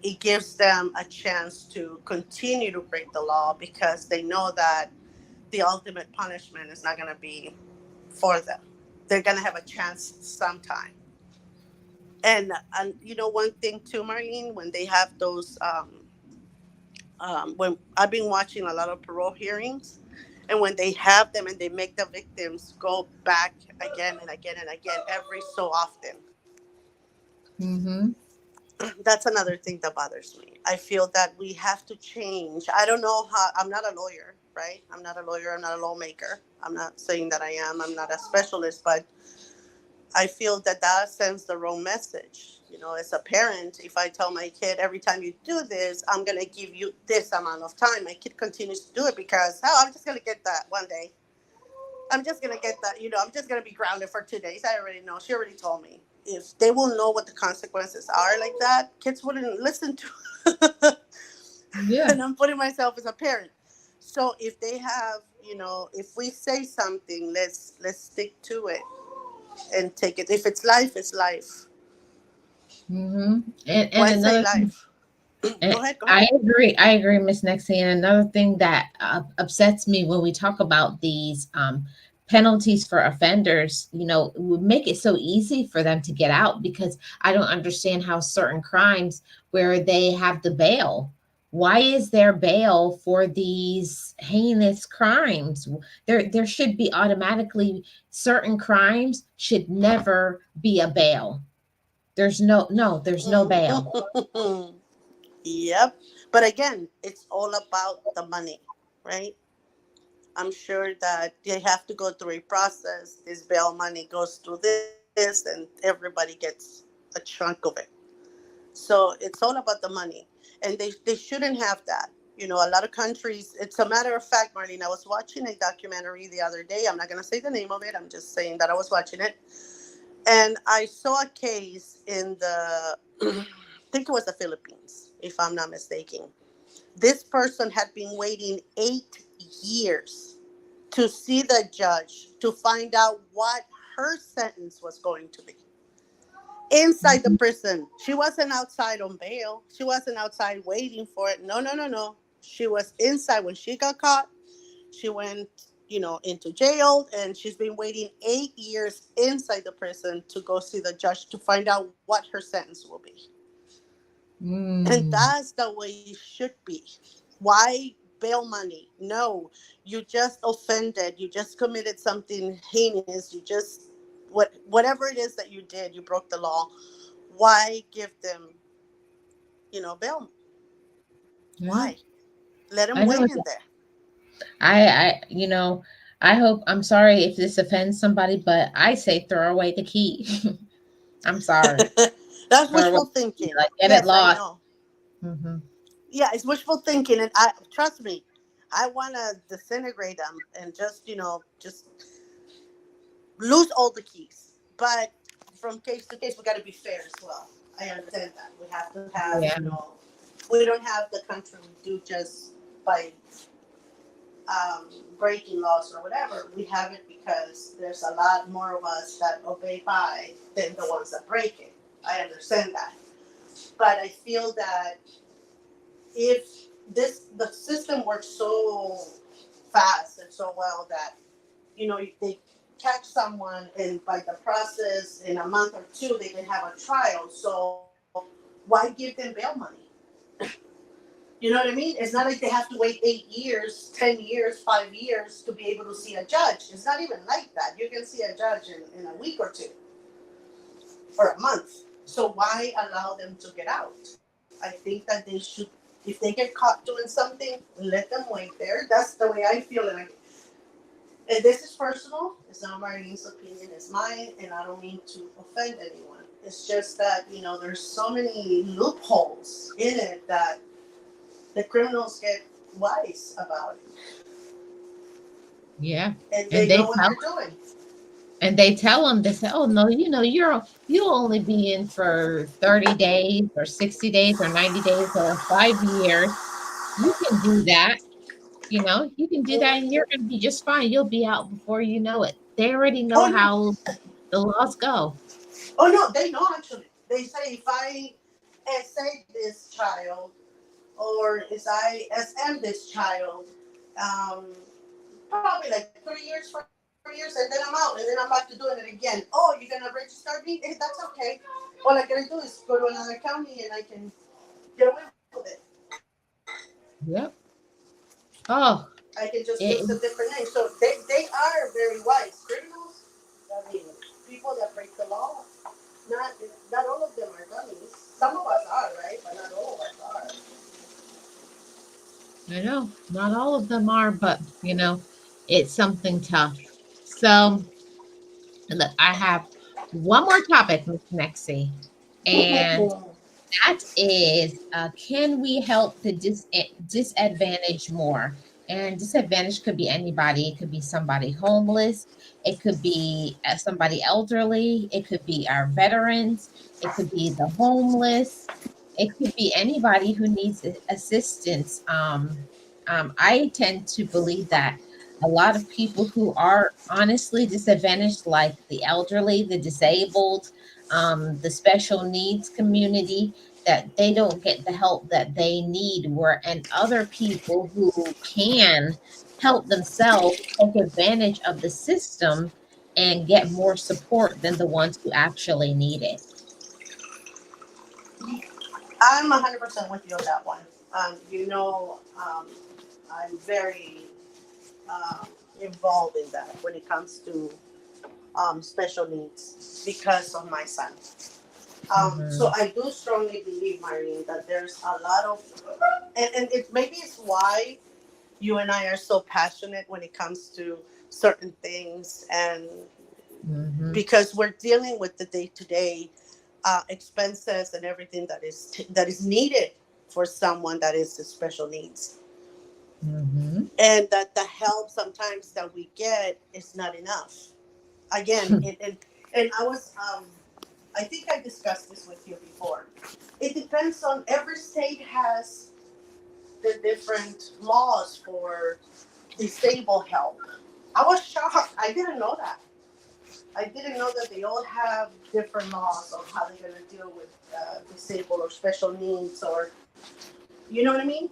B: it gives them a chance to continue to break the law because they know that the ultimate punishment is not going to be for them. They're going to have a chance sometime. And one thing too, Marlene, when they have those, when I've been watching a lot of parole hearings, and when they have them and they make the victims go back again and again and again every so often,
A: Hmm.
B: that's another thing that bothers me. I feel that we have to change. I don't know how. I'm not a lawyer, right? I'm not a lawyer. I'm not a lawmaker. I'm not saying that I am. I'm not a specialist, but I feel that that sends the wrong message. As a parent, if I tell my kid every time you do this, I'm gonna give you this amount of time, my kid continues to do it because, oh, I'm just gonna get that one day. I'm just gonna get that. I'm just gonna be grounded for 2 days. I already know. She already told me. If they will know what the consequences are like that, kids wouldn't listen to.
A: Yeah.
B: And I'm putting myself as a parent. So if they have, if we say something, let's stick to it and take it. If it's life, it's life.
A: Hmm. And
B: Why say
A: another thing.
B: life?
A: And
B: Go ahead. Go ahead.
A: I agree, Miss Nexie. And another thing that upsets me when we talk about these penalties for offenders, it would make it so easy for them to get out because I don't understand how certain crimes where they have the bail. Why is there bail for these heinous crimes? There should be automatically certain crimes should never be a bail. There's no bail.
B: Yep. But again, it's all about the money, right? I'm sure that they have to go through a process. This bail money goes through this, and everybody gets a chunk of it. So it's all about the money, and they shouldn't have that. A lot of countries. It's a matter of fact, Marlene. I was watching a documentary the other day. I'm not gonna say the name of it. I'm just saying that I was watching it, and I saw a case in the, I think it was the Philippines, if I'm not mistaken. This person had been waiting 8 years to see the judge to find out what her sentence was going to be. inside the
A: Mhm.
B: prison. She wasn't outside on bail. She wasn't outside waiting for it. No, no, no, no. She was inside when she got caught. She went, into jail, and she's been waiting 8 years inside the prison to go see the judge to find out what her sentence will be. And
A: Mm.
B: that's the way it should be. Why bail money? No, you just offended. You just committed something heinous. You just whatever it is that you did, you broke the law. Why give them, bail?
A: Yeah,
B: Why let them
A: I know.
B: wait in there?
A: I hope, I'm sorry if this offends somebody, but I say throw away the key. I'm sorry.
B: That's
A: Throw away
B: wishful
A: the key.
B: thinking.
A: Like, get it
B: Yes, I
A: lost.
B: know.
A: Hmm.
B: Yeah, it's wishful thinking, and I trust me. I want to disintegrate them and just just lose all the keys. But from case to case, we got to be fair as well. I understand that we have to have,
A: Yeah.
B: we don't have the country we do just by breaking laws or whatever. We have it because there's a lot more of us that obey by than the ones that break it. I understand that, but I feel that if the system works so fast and so well that they catch someone, and by the process in a month or two they can have a trial, so why give them bail money? You know what I mean? It's not like they have to wait 8 years, 10 years, 5 years to be able to see a judge. It's not even like that. You can see a judge in a week or two or a month. So why allow them to get out? I think that they should, if they get caught doing something, let them wait there. That's the way I feel. And this is personal. It's not Marlene's opinion. It's mine, and I don't mean to offend anyone. It's just that there's so many loopholes in it that the criminals get wise about it,
A: Yeah.
B: and
A: And
B: they
A: they
B: know what
A: tell
B: they're doing.
A: and they tell them, they say, "Oh no, you'll only be in for 30 days or 60 days or 90 days or 5 years. You can do that. You can do that and you're going to be just fine. You'll be out before you know it." They already know
B: Oh no!
A: how the laws go.
B: Oh no! They know actually. They say if I essay this child or if I SM this child, um, probably like 3 years, 4 years, and then I'm out, and then I'm back to doing it again. Oh, you're gonna register me? That's okay. All I gotta do is go to another county, and I can get away with it.
A: Yep. Oh,
B: I can just use a
A: it,
B: different name. So they are very wise. Criminals, I mean, people that break the law. Not not all of them are dummies. Some of us are, right? But not all of us are.
A: I know not all of them are, but it's something tough. So, look, I have one more topic, Miss Mexi, and that is, can we help the disadvantaged more? And disadvantage could be anybody. It could be somebody homeless. It could be somebody elderly. It could be our veterans. It could be the homeless. It could be anybody who needs assistance. I tend to believe that a lot of people who are honestly disadvantaged, like the elderly, the disabled, the special needs community, that they don't get the help that they need, where and other people who can help themselves take advantage of the system and get more support than the ones who actually need it.
B: I'm 100% with you on that one. I'm very involved in that when it comes to special needs because of my son. So
A: Hmm.
B: I do strongly believe, Marlene, that there's a lot of, and it maybe it's why you and I are so passionate when it comes to certain things, and
A: Hmm.
B: because we're dealing with the day to day expenses and everything that is needed for someone that is special needs,
A: Hmm.
B: and that the help sometimes that we get is not enough. Again, and I think I discussed this with you before. It depends on every state has the different laws for disabled help. I was shocked. I didn't know that. I didn't know that they all have different laws of how they're going to deal with disabled or special needs, or you know what I mean.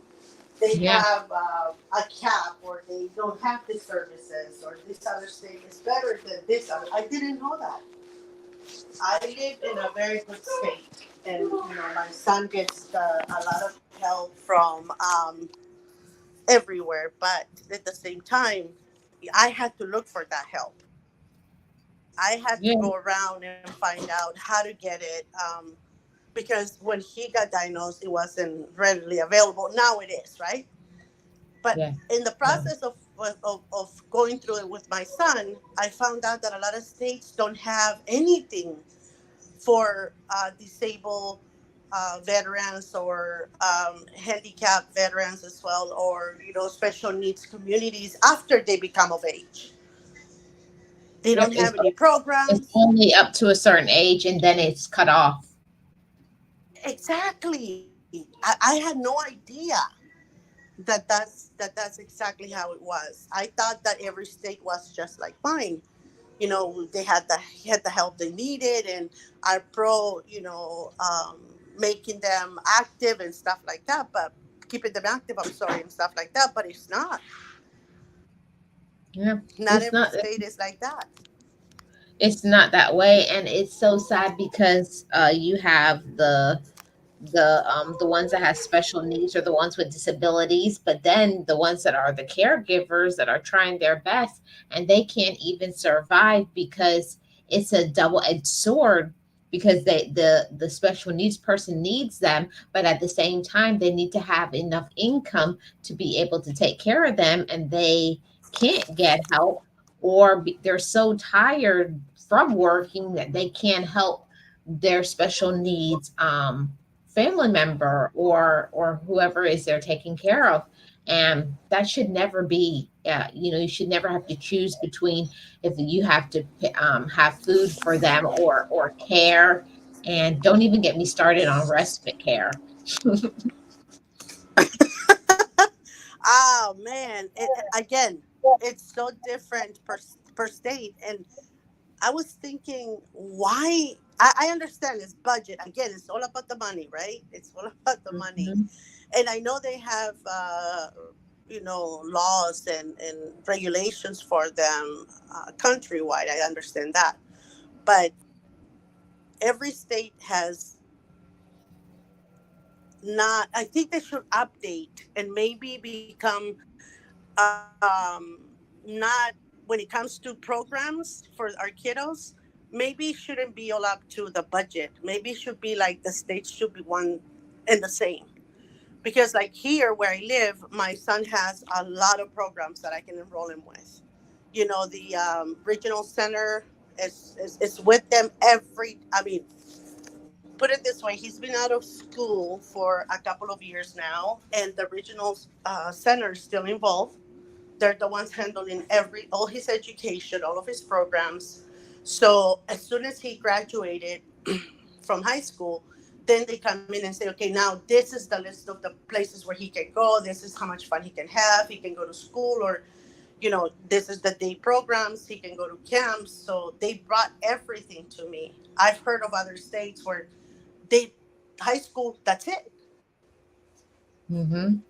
B: They
A: Yeah,
B: have a cap, or they don't have the services, or this other state is better than this other. I didn't know that. I live in a very good state, and my son gets a lot of help from everywhere. But at the same time, I had to look for that help. I had to
A: yeah,
B: go around and find out how to get it, because when he got diagnosed, it wasn't readily available. Now it is, right? But
A: yeah,
B: in the
A: yeah,
B: process of going through it with my son, I found out that a lot of states don't have anything for disabled veterans, or handicapped veterans as well, or special needs communities after they become of age. They
A: yep.
B: don't have any
A: It's
B: programs.
A: only up to a certain age, and then it's cut off.
B: Exactly. I had no idea that's exactly how it was. I thought that every state was just like mine. They had the help they needed, and are pro, making them active and stuff like that, but keeping them active, I'm sorry, and stuff like that, but it's not.
A: Yeah,
B: Not
A: it's
B: every
A: not.
B: state is like that.
A: It's not that way, and it's so sad because you have the ones that have special needs, or the ones with disabilities, but then the ones that are the caregivers that are trying their best, and they can't even survive because it's a double-edged sword, because the special needs person needs them, but at the same time they need to have enough income to be able to take care of them, and they can't get help, or they're so tired from working that they can't help their special needs family member, or whoever is they're taking care of. And that should never be, you should never have to choose between if you have to have food for them, or care. And don't even get me started on respite care.
B: Oh man, again, it's so different per state. And I was thinking, why? I understand it's budget. Again, it's all about the money, right? It's all about the money.
A: Mhm.
B: And I know they have, laws and regulations for them countrywide. I understand that. But every state has not, I think they should update and maybe become, not, when it comes to programs for our kiddos, maybe it shouldn't be all up to the budget. Maybe it should be like the states should be one and the same. Because like here where I live, my son has a lot of programs that I can enroll him with. The regional center is with them I mean, put it this way, he's been out of school for a couple of years now, and the regional center is still involved. They're the ones handling all his education, all of his programs. So as soon as he graduated from high school, then they come in and say, okay, now this is the list of the places where he can go. This is how much fun he can have. He can go to school, or this is the day programs. He can go to camps. So they brought everything to me. I've heard of other states where they high school, that's it.
A: Mhm.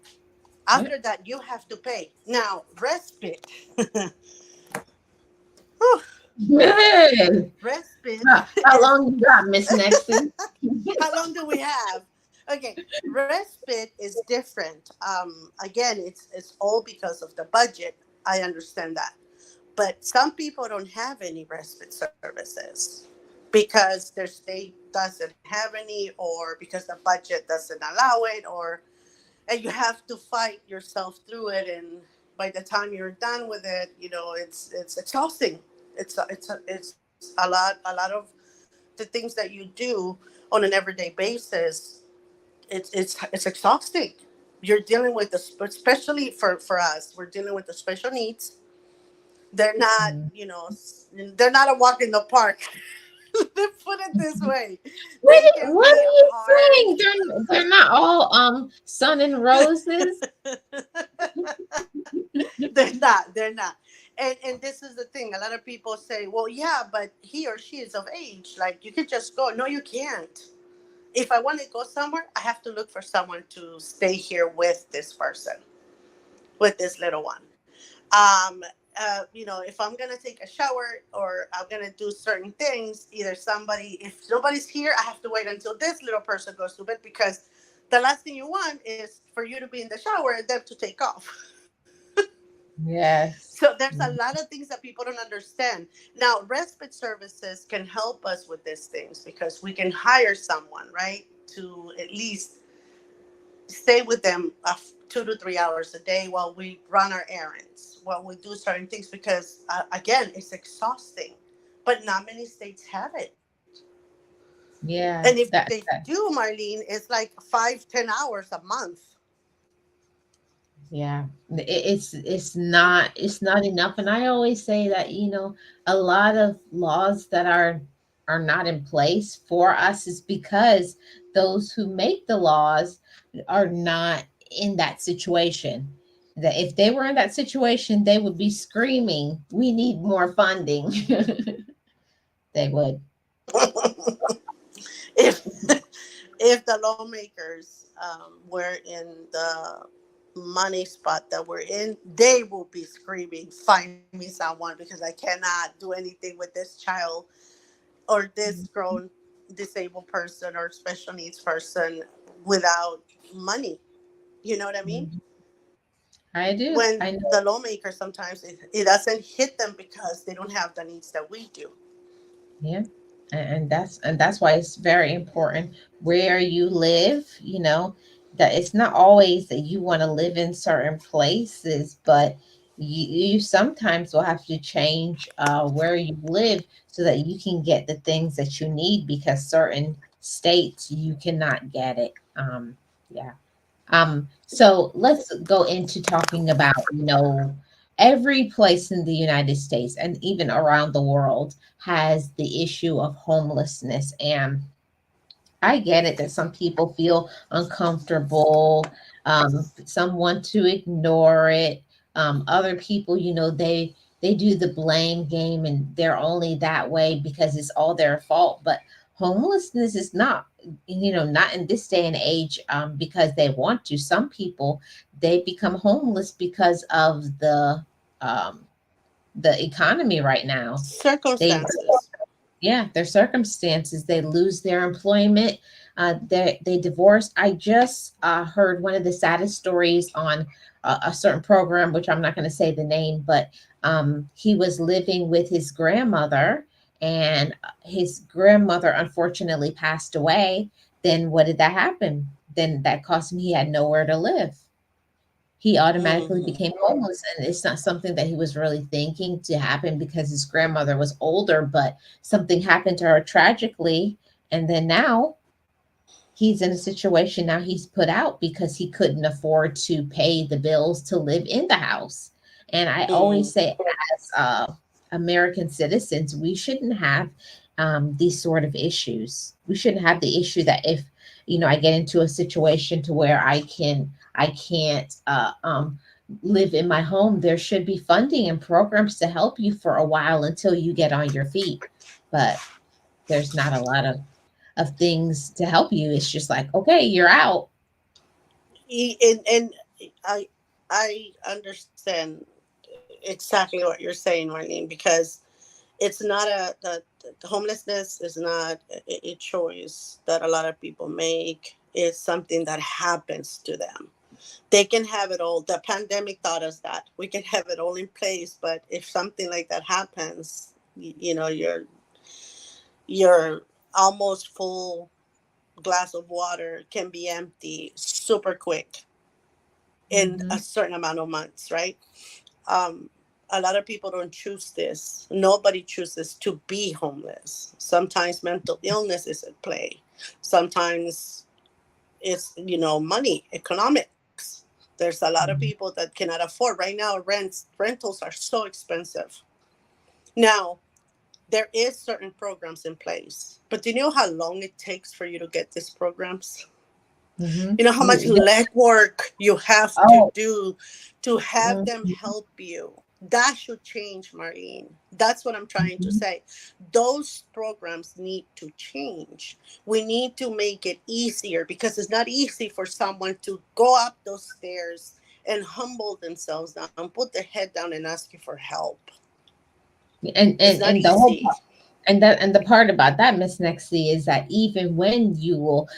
B: After
A: Yep.
B: that, you have to pay. Now, respite. Whew, respite
A: How
B: is
A: long you got, Miss Nexie?
B: how long do we have? Okay, respite is different. Again, it's all because of the budget. I understand that, but some people don't have any respite services because their state doesn't have any, or because the budget doesn't allow it, or and you have to fight yourself through it. And by the time you're done with it, it's exhausting. It's a lot of the things that you do on an everyday basis. It's exhausting. You're dealing with especially for us, we're dealing with the special needs. They're not,
A: Mm.
B: they're not a walk in the park. Let's put it this way.
A: What
B: They
A: are,
B: can
A: what
B: be
A: are you
B: hard.
A: saying? They're not all sun and roses.
B: They're not. They're not. And this is the thing. A lot of people say, "Well, yeah, but he or she is of age. Like you could just go." No, you can't. If I want to go somewhere, I have to look for someone to stay here with this person, with this little one. If I'm gonna take a shower or I'm gonna do certain things, either somebody, if nobody's here, I have to wait until this little person goes to bed because the last thing you want is for you to be in the shower and them to take off. So
A: Yes.
B: there's a lot of things that people don't understand. Now, respite services can help us with these things because we can hire someone, right, to at least stay with them 2 to 3 hours a day while we run our errands, while we do certain things, because again, it's exhausting. But not many states have it. And
A: Yeah.
B: if they
A: That.
B: do, Marlene, it's like 5-10 hours a month.
A: Yeah, it's not enough, and I always say that a lot of laws that are not in place for us is because those who make the laws are not in that situation. That if they were in that situation, they would be screaming, "We need more funding." They would.
B: if if the lawmakers were in the money spot that we're in, they will be screaming, "Find me someone because I cannot do anything with this child or this grown disabled person or special needs person without money." You know what I mean?
A: Mhm. I do.
B: When
A: I
B: the
A: know.
B: lawmakers, sometimes it doesn't hit them because they don't have the needs that we do.
A: Yeah. And that's why it's very important where you live, that it's not always that you want to live in certain places, but you sometimes will have to change where you live so that you can get the things that you need because certain states you cannot get it. Yeah. So let's go into talking about, every place in the United States and even around the world has the issue of homelessness. And I get it that some people feel uncomfortable. Some want to ignore it. Other people, they do the blame game and they're only that way because it's all their fault. But homelessness is not, not in this day and age because they want to. Some people they become homeless because of um, the economy right now. They
B: Circumstances.
A: Yeah, their circumstances. They lose their employment. They divorce. I just heard one of the saddest stories on a certain program, which I'm not going to say the name, but he was living with his grandmother, and his grandmother unfortunately passed away. Then what did that happen? Then that cost him. He had nowhere to live. He automatically
B: Hmm.
A: became homeless, and it's not something that he was really thinking to happen because his grandmother was older, but something happened to her tragically, and then now he's in a situation. Now he's put out because he couldn't afford to pay the bills to live in the house. And I always
B: Mm.
A: say, as American citizens, we shouldn't have these sort of issues. We shouldn't have the issue that if I get into a situation to where I can't live in my home, there should be funding and programs to help you for a while until you get on your feet. But there's not a lot of things to help you. It's just like, okay, you're out.
B: And I understand exactly what you're saying, Marlene, because it's not the homelessness is not a choice that a lot of people make. It's something that happens to them. They can have it all. The pandemic taught us that we can have it all in place, but if something like that happens, your almost full glass of water can be empty super quick in a
A: Hmm.
B: certain amount of months, right? um, a lot of people don't choose this. Nobody chooses to be homeless. Sometimes mental illness is at play. Sometimes it's money, economics. There's a lot of people that cannot afford right now. Rentals are so expensive. Now there is certain programs in place, but do you know how long it takes for you to get these programs?
A: Hmm.
B: You know how much legwork you have to
A: Oh.
B: do to have them
A: Mhm.
B: help you. That should change, Marine. That's what I'm trying to
A: Mhm.
B: say. Those programs need to change. We need to make it easier, because it's not easy for someone to go up those stairs and humble themselves down, put their head down, and ask you for help.
A: and
B: It's
A: and
B: not
A: and the whole
B: easy.
A: and the part about that, Miss Nexie, is that even when you will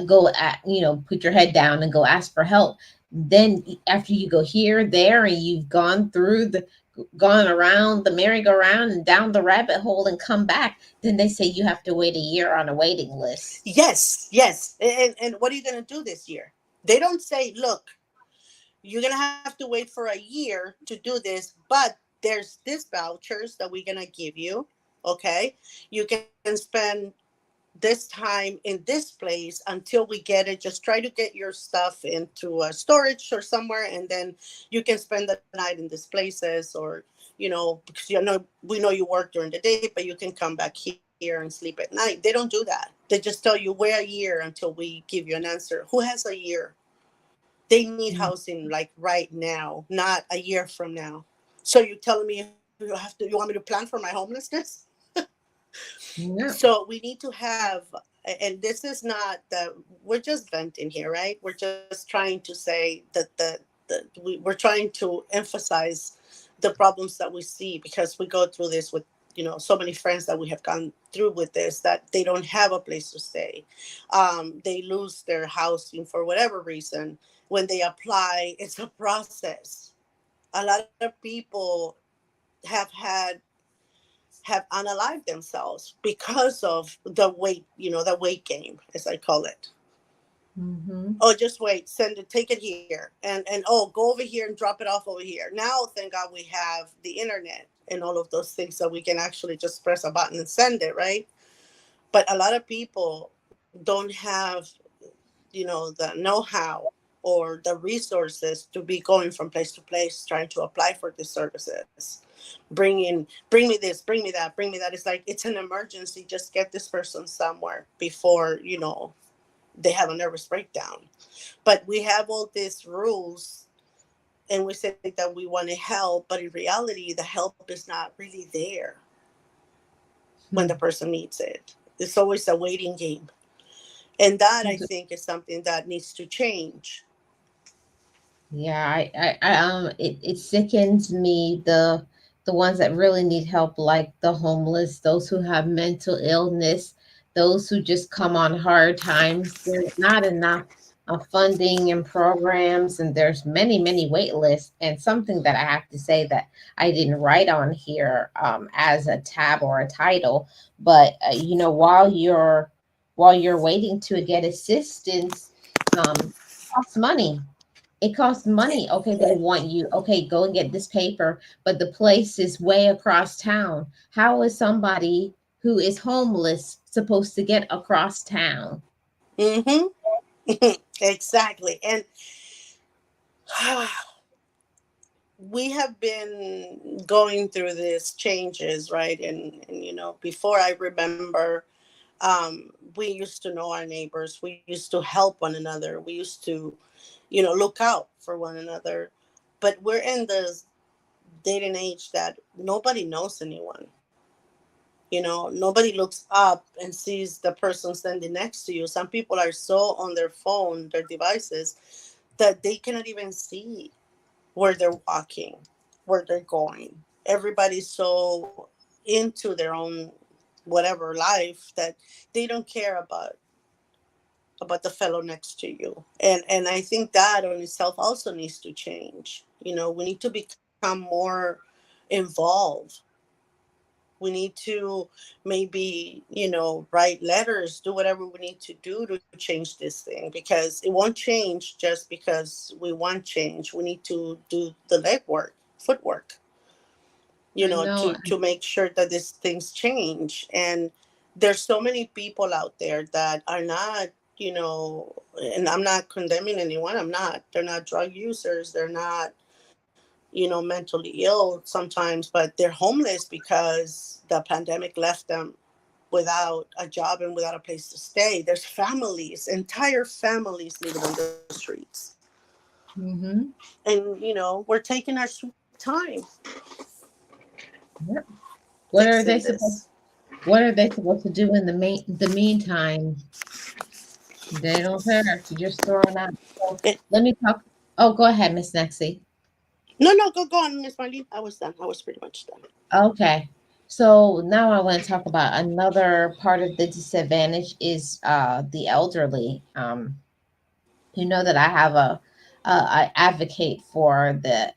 A: go at, put your head down and go ask for help, then after you go here, there, and you've gone around the merry-go-round and down the rabbit hole and come back, then they say you have to wait a year on a waiting list.
B: Yes, yes. And what are you going to do this year? They don't say, look, you're going to have to wait for a year to do this, but there's this vouchers that we're going to give you. Okay. You can spend this time in this place until we get it. Just try to get your stuff into a storage or somewhere, and then you can spend the night in these places, or, because we know you work during the day, but you can come back here and sleep at night. They don't do that. They just tell you, wait a year until we give you an answer. Who has a year? They need housing like right now, not a year from now. So you telling me you want me to plan for my homelessness?
A: Yeah.
B: So we need to have, and this is not that we're just venting here, right? We're just trying to say that we're trying to emphasize the problems that we see, because we go through this with, so many friends that we have gone through with this, that they don't have a place to stay. They lose their housing for whatever reason. When they apply, it's a process. A lot of people have had have unalived themselves because of the weight game, as I call it.
A: Mm-hmm.
B: Oh, just wait, send it, take it here, and oh, go over here and drop it off over here. Now, thank God we have the internet and all of those things, so we can actually just press a button and send it, right? But a lot of people don't have, the know-how or the resources to be going from place to place trying to apply for these services. Bring me this, bring me that, bring me that. It's like it's an emergency. Just get this person somewhere before they have a nervous breakdown. But we have all these rules, and we say that we want to help, but in reality, the help is not really there when the person needs it. It's always a waiting game. And that, I think, is something that needs to change.
A: Yeah, it sickens me, the ones that really need help, like the homeless, those who have mental illness, those who just come on hard times. There's not enough funding and programs, and there's many wait lists. And something that I have to say that I didn't write on here as a tab or a title, but while you're waiting to get assistance, it costs money. It costs money. Okay, they want you, okay, go and get this paper, but the place is way across town. How is somebody who is homeless supposed to get across town?
B: Mm-hmm. Exactly. And we have been going through these changes, right? And before I remember, we used to know our neighbors. We used to help one another. We used to, look out for one another. But we're in this day and age that nobody knows anyone. Nobody looks up and sees the person standing next to you. Some people are so on their phone, their devices, that they cannot even see where they're walking, where they're going. Everybody's so into their own whatever life that they don't care about the fellow next to you. And I think that on itself also needs to change. We need to become more involved. We need to maybe, write letters, do whatever we need to do to change this thing, because it won't change just because we want change. We need to do the legwork, footwork,
A: I know.
B: to make sure that these things change. And there's so many people out there that are not, and I'm not condemning anyone. They're not drug users. They're not, mentally ill sometimes, but they're homeless because the pandemic left them without a job and without a place to stay. There's families, entire families living on the streets.
A: Mm-hmm.
B: And, we're taking our sweet time. time
A: Yep. What are they
B: fixing
A: supposed
B: this.
A: what are they supposed to do in the meantime? They don't care. You're just throwing out. So
B: Eh,
A: let me talk. Oh, go ahead, Miss Nexie.
B: no, no, go on, Miss Marlene. I was done. I was pretty much done.
A: Okay. So now I want to talk about another part of the disadvantage is the elderly. You know that I have I advocate for the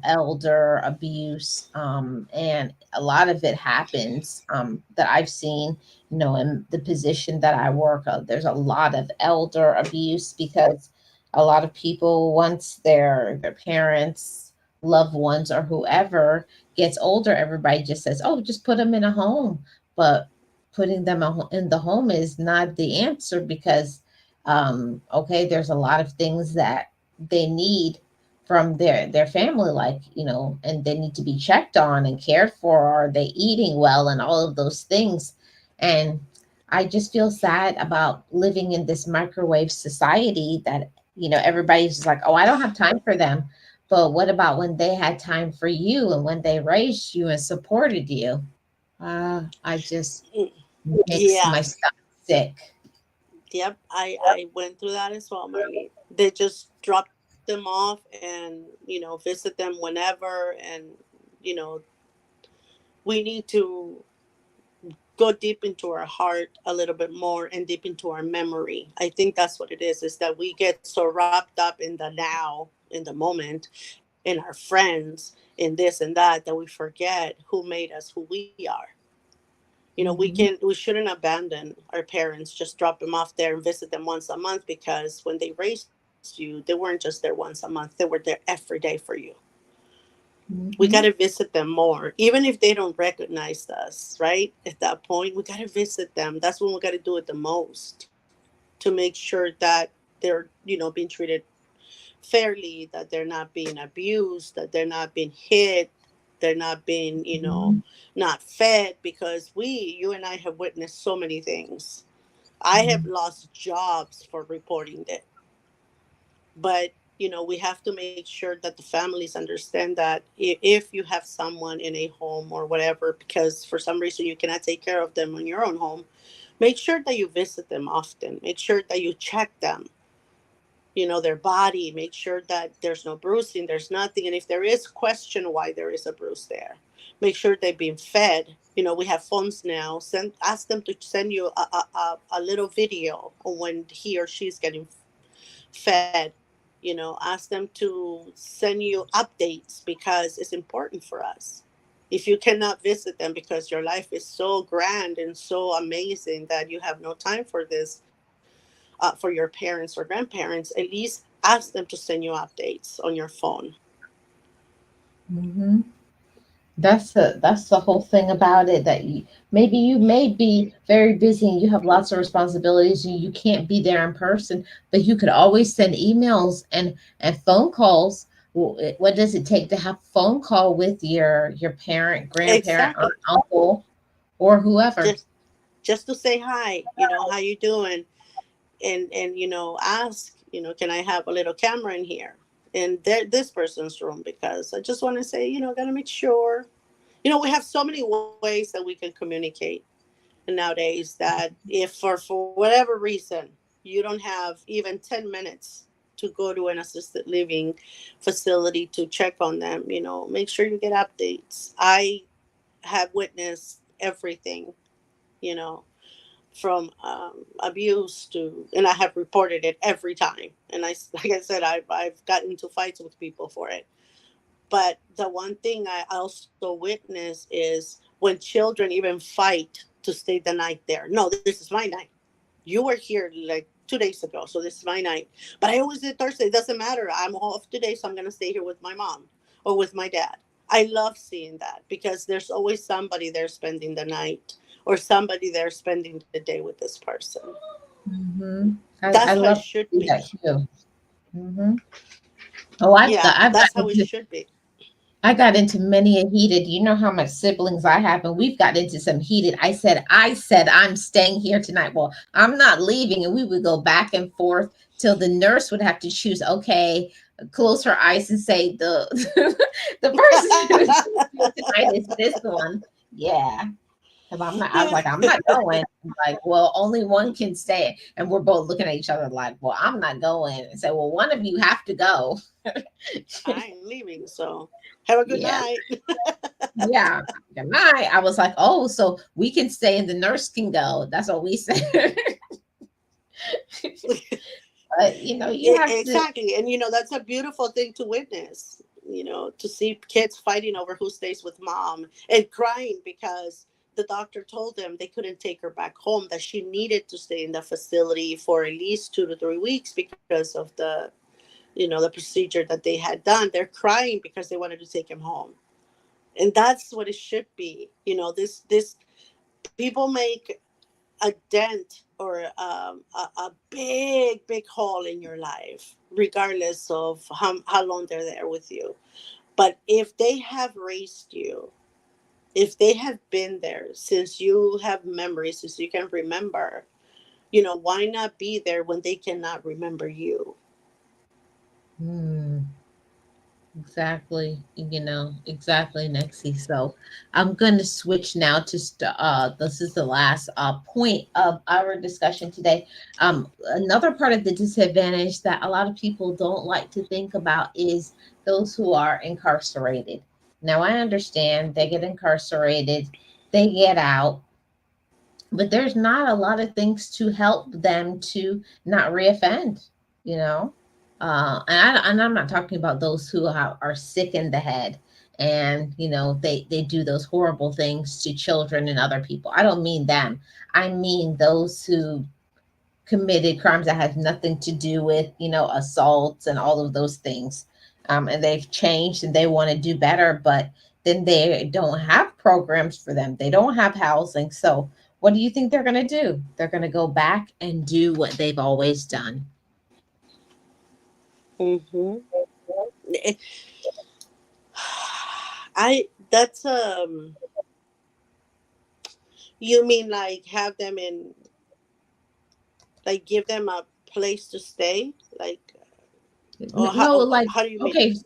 A: elder abuse, and a lot of it happens that I've seen in the position that I work of. There's a lot of elder abuse because a lot of people, once their parents, loved ones, or whoever gets older, everybody just says, oh, just put them in a home. But putting them in the home is not the answer, because okay, there's a lot of things that they need from their family, like and they need to be checked on and cared for. Are they eating well and all of those things? And I just feel sad about living in this microwave society that everybody's just like, oh, I don't have time for them. But what about when they had time for you and when they raised you and supported you? I just
B: Mm,
A: makes
B: yeah.
A: my stomach sick.
B: Yep. I went through that as well, Marlene. They just drop them off and visit them whenever, and you know we need to go deep into our heart a little bit more and deep into our memory. I think that's what it is that we get so wrapped up in the now, in the moment, in our friends, in this and that we forget who made us who we are.
A: Mhm.
B: We shouldn't abandon our parents, just drop them off there and visit them once a month, because when they raised you, they weren't just there once a month, they were there every day for you. We got to
A: Mhm.
B: visit them more, even if they don't recognize us, right? At that point, we got to visit them. That's when we got to do it the most, to make sure that they're, being treated fairly, that they're not being abused, that they're not being hit, they're not being,
A: Mhm.
B: not fed, because you and I have witnessed so many things. I have
A: Mhm.
B: lost jobs for reporting it. But we have to make sure that the families understand that if you have someone in a home or whatever, because for some reason you cannot take care of them in your own home, make sure that you visit them often, make sure that you check them, their body, make sure that there's no bruising, there's nothing, and if there is, question why there is a bruise there. Make sure they've been fed. We have phones now. Ask them to send you a little video on when he or she's getting fed. Ask them to send you updates, because it's important for us. If you cannot visit them because your life is so grand and so amazing that you have no time for this, for your parents or grandparents, at least ask them to send you updates on your phone.
A: Mhm. That's the whole thing about it, that maybe you may be very busy and you have lots of responsibilities and you can't be there in person, but you could always send emails and phone calls. What does it take to have phone call with your parent, grandparent, aunt,
B: Exactly.
A: uncle, or whoever?
B: Just to say hi, how you doing, and ask, can I have a little camera in here, in this person's room, because I just want to say, gotta make sure. We have so many ways that we can communicate nowadays, that if for whatever reason you don't have even 10 minutes to go to an assisted living facility to check on them, make sure you get updates. I have witnessed everything, you know from abuse to, and I have reported it every time, and like I said, I've gotten into fights with people for it. But the one thing I also witness is when children even fight to stay the night there. No, this is my night. You were here like 2 days ago, so this is my night. But I always did Thursday. It doesn't matter. I'm off today, so I'm going to stay here with my mom or with my dad. I love seeing that, because there's always somebody there spending the night, or somebody there spending the day with this person.
A: Hmm. I
B: That's how it
A: love to
B: should
A: see
B: be.
A: that too. Hmm. Oh,
B: Yeah,
A: I've got
B: that's how it
A: into
B: should be.
A: I got into many a heated. You know how much siblings I have, and we've got into some heated. I said, I'm staying here tonight. Well, I'm not leaving, and we would go back and forth till the nurse would have to choose. Okay, close her eyes and say the person who's doing tonight is this one. Yeah. Because I'm not, I was
B: Yeah.
A: like, I'm not going. I'm like, well, only one can stay. And we're both looking at each other like, well, I'm not going. And say, well, one of you have to go.
B: I ain't leaving, so have a good
A: Yeah.
B: night.
A: Yeah. Good night. I was like, oh, so we can stay and the nurse can go. That's what we said. But, you have to,
B: Exactly. And that's a beautiful thing to witness, to see kids fighting over who stays with mom and crying because the doctor told them they couldn't take her back home, that she needed to stay in the facility for at least 2 to 3 weeks because of the procedure that they had done. They're crying because they wanted to take him home. And that's what it should be. This people make a dent or a big hole in your life, regardless of how long they're there with you. But if they have raised you, if they have been there since you have memories, since you can remember, why not be there when they cannot remember you?
A: hmm, exactly, exactly, Nexi. So I'm going to switch now to this is the last point of our discussion today. Another part of the disadvantage that a lot of people don't like to think about is those who are incarcerated. Now I understand they get incarcerated, they get out, but there's not a lot of things to help them to not reoffend, you know. And I'm not talking about those who are sick in the head and they do those horrible things to children and other people. I don't mean them. I mean those who committed crimes that had nothing to do with assaults and all of those things, and they've changed and they want to do better, but then they don't have programs for them, they don't have housing. So what do you think they're going to do? They're going to go back and do what they've always done.
B: Mm-hmm. I that's You mean like have them in, like give them a place to stay, like, or
A: No, like,
B: how do you mean?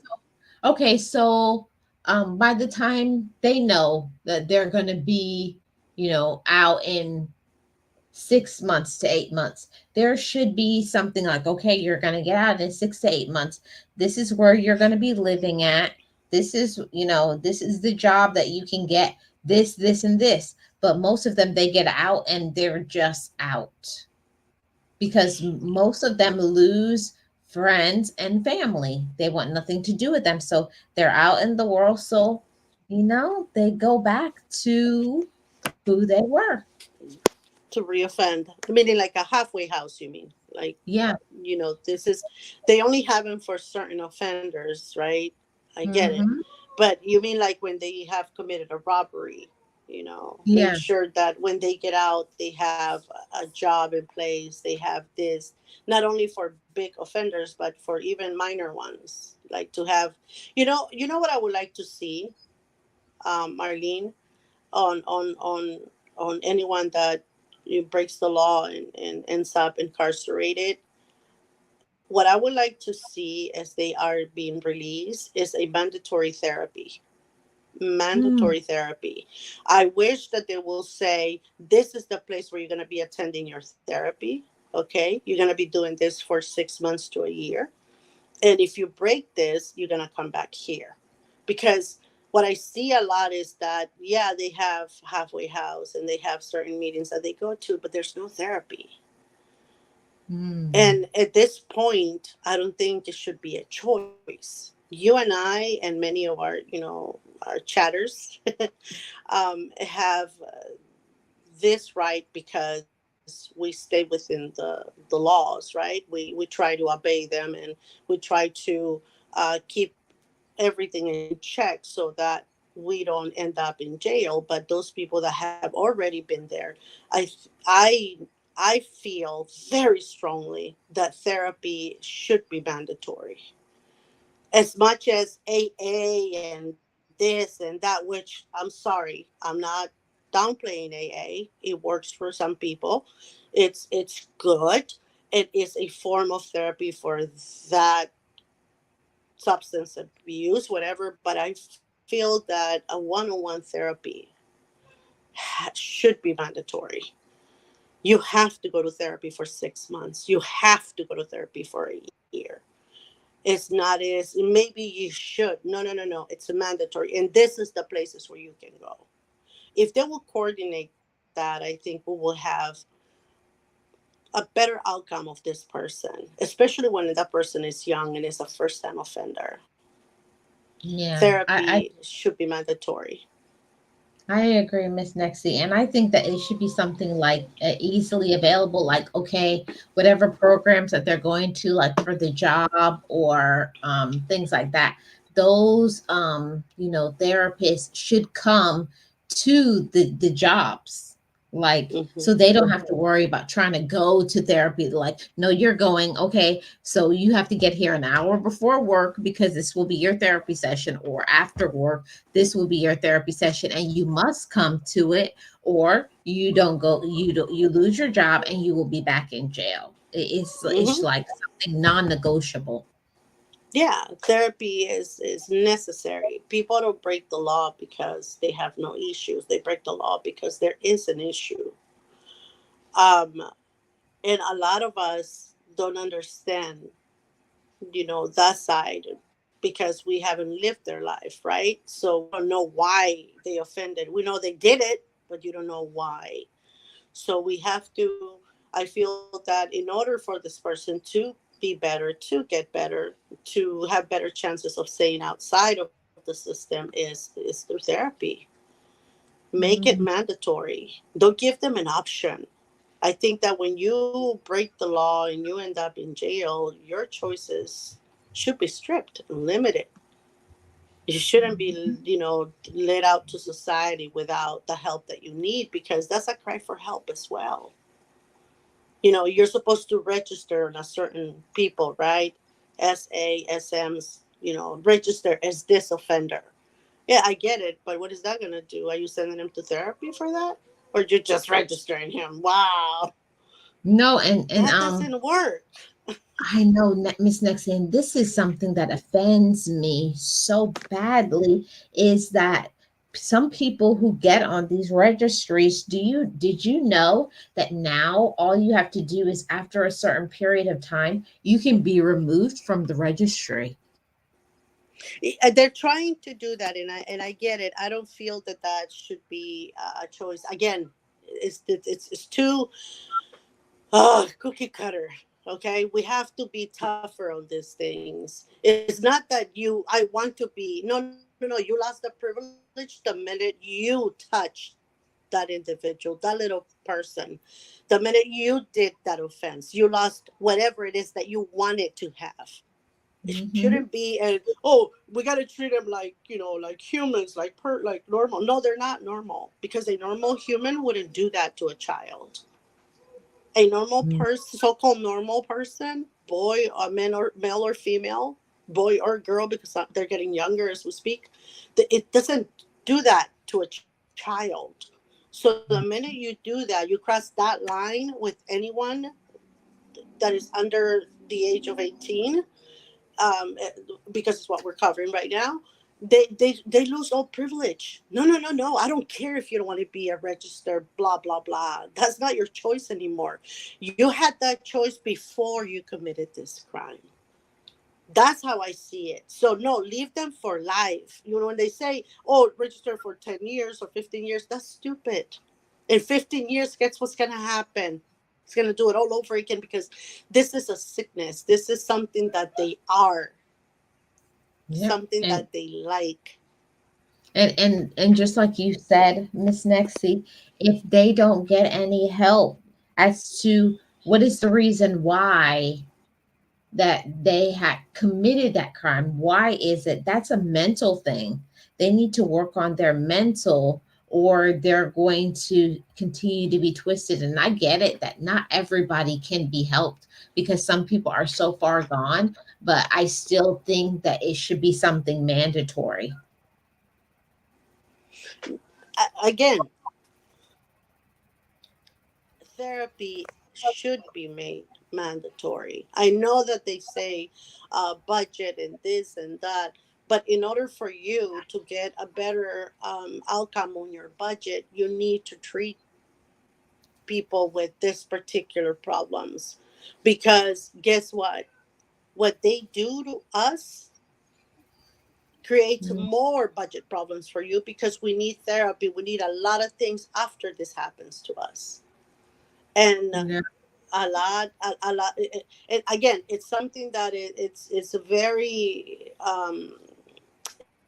A: okay, so by the time they know that they're going to be out in 6 months to 8 months, there should be something like, okay, you're going to get out in 6 to 8 months. This is where you're going to be living at. This is the job that you can get, this, and this. But most of them, they get out and they're just out because most of them lose friends and family. They want nothing to do with them. So they're out in the world. So, they go back to who they were.
B: To reoffend, meaning like a halfway house, you mean, like,
A: Yeah.
B: this is, they only have them for certain offenders, right? I get it.
A: Hmm.
B: But you mean like when they have committed a robbery, make
A: Yeah.
B: sure that when they get out they have a job in place, they have this, not only for big offenders but for even minor ones, like to have, what I would like to see, Marlene, on anyone that breaks the law and ends up incarcerated. What I would like to see as they are being released is a mandatory therapy.
A: Mm,
B: Mandatory therapy. I wish that they will say this is the place where you're going to be attending your therapy. Okay, you're going to be doing this for 6 months to a year, and if you break this, you're going to come back here. Because what I see a lot is that, yeah, they have halfway house and they have certain meetings that they go to, but there's no therapy.
A: mm,
B: And at this point, I don't think it should be a choice. You and I and many of our chatters have this right because we stay within the laws, right? We try to obey them, and we try to keep everything in check so that we don't end up in jail. But those people that have already been there, I I feel very strongly that therapy should be mandatory, as much as AA and this and that, which I'm sorry, I'm not downplaying AA. It works for some people. It's good. It is a form of therapy for that substance abuse, whatever. But I feel that a one-on-one therapy should be mandatory. You have to go to therapy for 6 months. You have to go to therapy for a year. It's not as maybe you should. No, no, no, no. It's a mandatory. And this is the places where you can go. If they will coordinate that, I think we will have a better outcome of this person, especially when that person is young and is a first time offender.
A: Yeah,
B: Therapy should be mandatory.
A: I agree, Miss Nexie, and I think that it should be something like easily available. Like, okay, whatever programs that they're going to, like for the job or things like that, those therapists should come to the jobs, like
B: Hmm.
A: so they don't have to worry about trying to go to therapy. Like, no, you're going. Okay, so you have to get here an hour before work because this will be your therapy session, or after work this will be your therapy session and you must come to it, or you don't go, you lose your job and you will be back in jail. It's
B: Hmm.
A: like something non-negotiable.
B: Yeah, therapy is necessary. People don't break the law because they have no issues. They break the law because there is an issue. Um, and a lot of us don't understand, that side because we haven't lived their life, right? So we don't know why they offended. We know they did it, but you don't know why. So we have to, I feel that in order for this person to be better, to get better, to have better chances of staying outside of the system is through therapy. Make it
A: Mhm.
B: mandatory. Don't give them an option. I think that when you break the law and you end up in jail, your choices should be stripped and limited. You shouldn't be, let out to society without the help that you need, because that's a cry for help as well. You're supposed to register on a certain people, right? SASMs, register as this offender. Yeah, I get it, but what is that going to do? Are you sending him to therapy for that? Or you're just registering him? Wow,
A: No, and
B: that doesn't work.
A: I know, Miss Nexon, this is something that offends me so badly is that some people who get on these registries, did you know that now all you have to do is after a certain period of time, you can be removed from the registry?
B: They're trying to do that, and I get it. I don't feel that that should be a choice. Again, it's too cookie cutter. Okay, we have to be tougher on these things. It's not that I want to be. No, no, no. You lost the privilege the minute you touched that individual, that little person. The minute you did that offense, you lost whatever it is that you wanted to have. It shouldn't
A: Hmm.
B: be a, oh, we got to treat them like, like humans, like normal. No, they're not normal, because a normal human wouldn't do that to a child. A normal person, so-called normal person, boy or man or male or female, boy or girl, because they're getting younger as we speak, it doesn't do that to a child. So the minute you do that, you cross that line with anyone that is under the age of 18, because it's what we're covering right now. They lose all privilege. No, no, no, no. I don't care if you don't want to be a registered blah blah blah. That's not your choice anymore. You had that choice before you committed this crime. That's how I see it. So no, leave them for life. When they say, "Oh, register for 10 years or 15 years," that's stupid. In 15 years, guess what's gonna happen? It's gonna do it all over again, because this is a sickness. This is something that they are,
A: Yep.
B: something that they like.
A: And just like you said, Miss Nexie, if they don't get any help as to what is the reason why that they had committed that crime, why is it, that's a mental thing. They need to work on their mental, or they're going to continue to be twisted. And I get it that not everybody can be helped because some people are so far gone, but I still think that it should be something mandatory.
B: Again, therapy. should be made mandatory. I know that they say budget and this and that, but in order for you to get a better outcome on your budget, you need to treat people with this particular problems, because guess what they do to us creates
A: Mm,
B: more budget problems for you, because we need therapy, we need a lot of things after this happens to us. And
A: yeah,
B: a lot and again, it's something that it's a very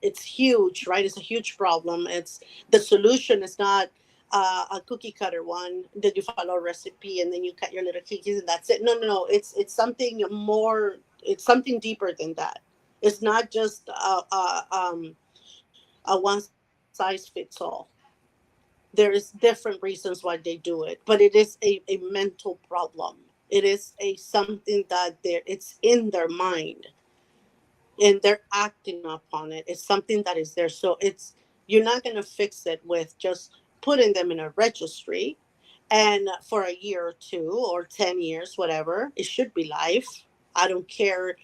B: it's huge, right? It's a huge problem. It's the solution is not a cookie cutter one that you follow a recipe and then you cut your little cookies and that's it. No, no, no, it's something more, it's something deeper than that. It's not just a one size fits all. There's different reasons why they do it, but it is a mental problem. It is a something that it's in their mind and they're acting upon it. It's something that is there. So it's, you're not going to fix it with just putting them in a registry and for a year or two or 10 years, whatever. It should be life. I don't care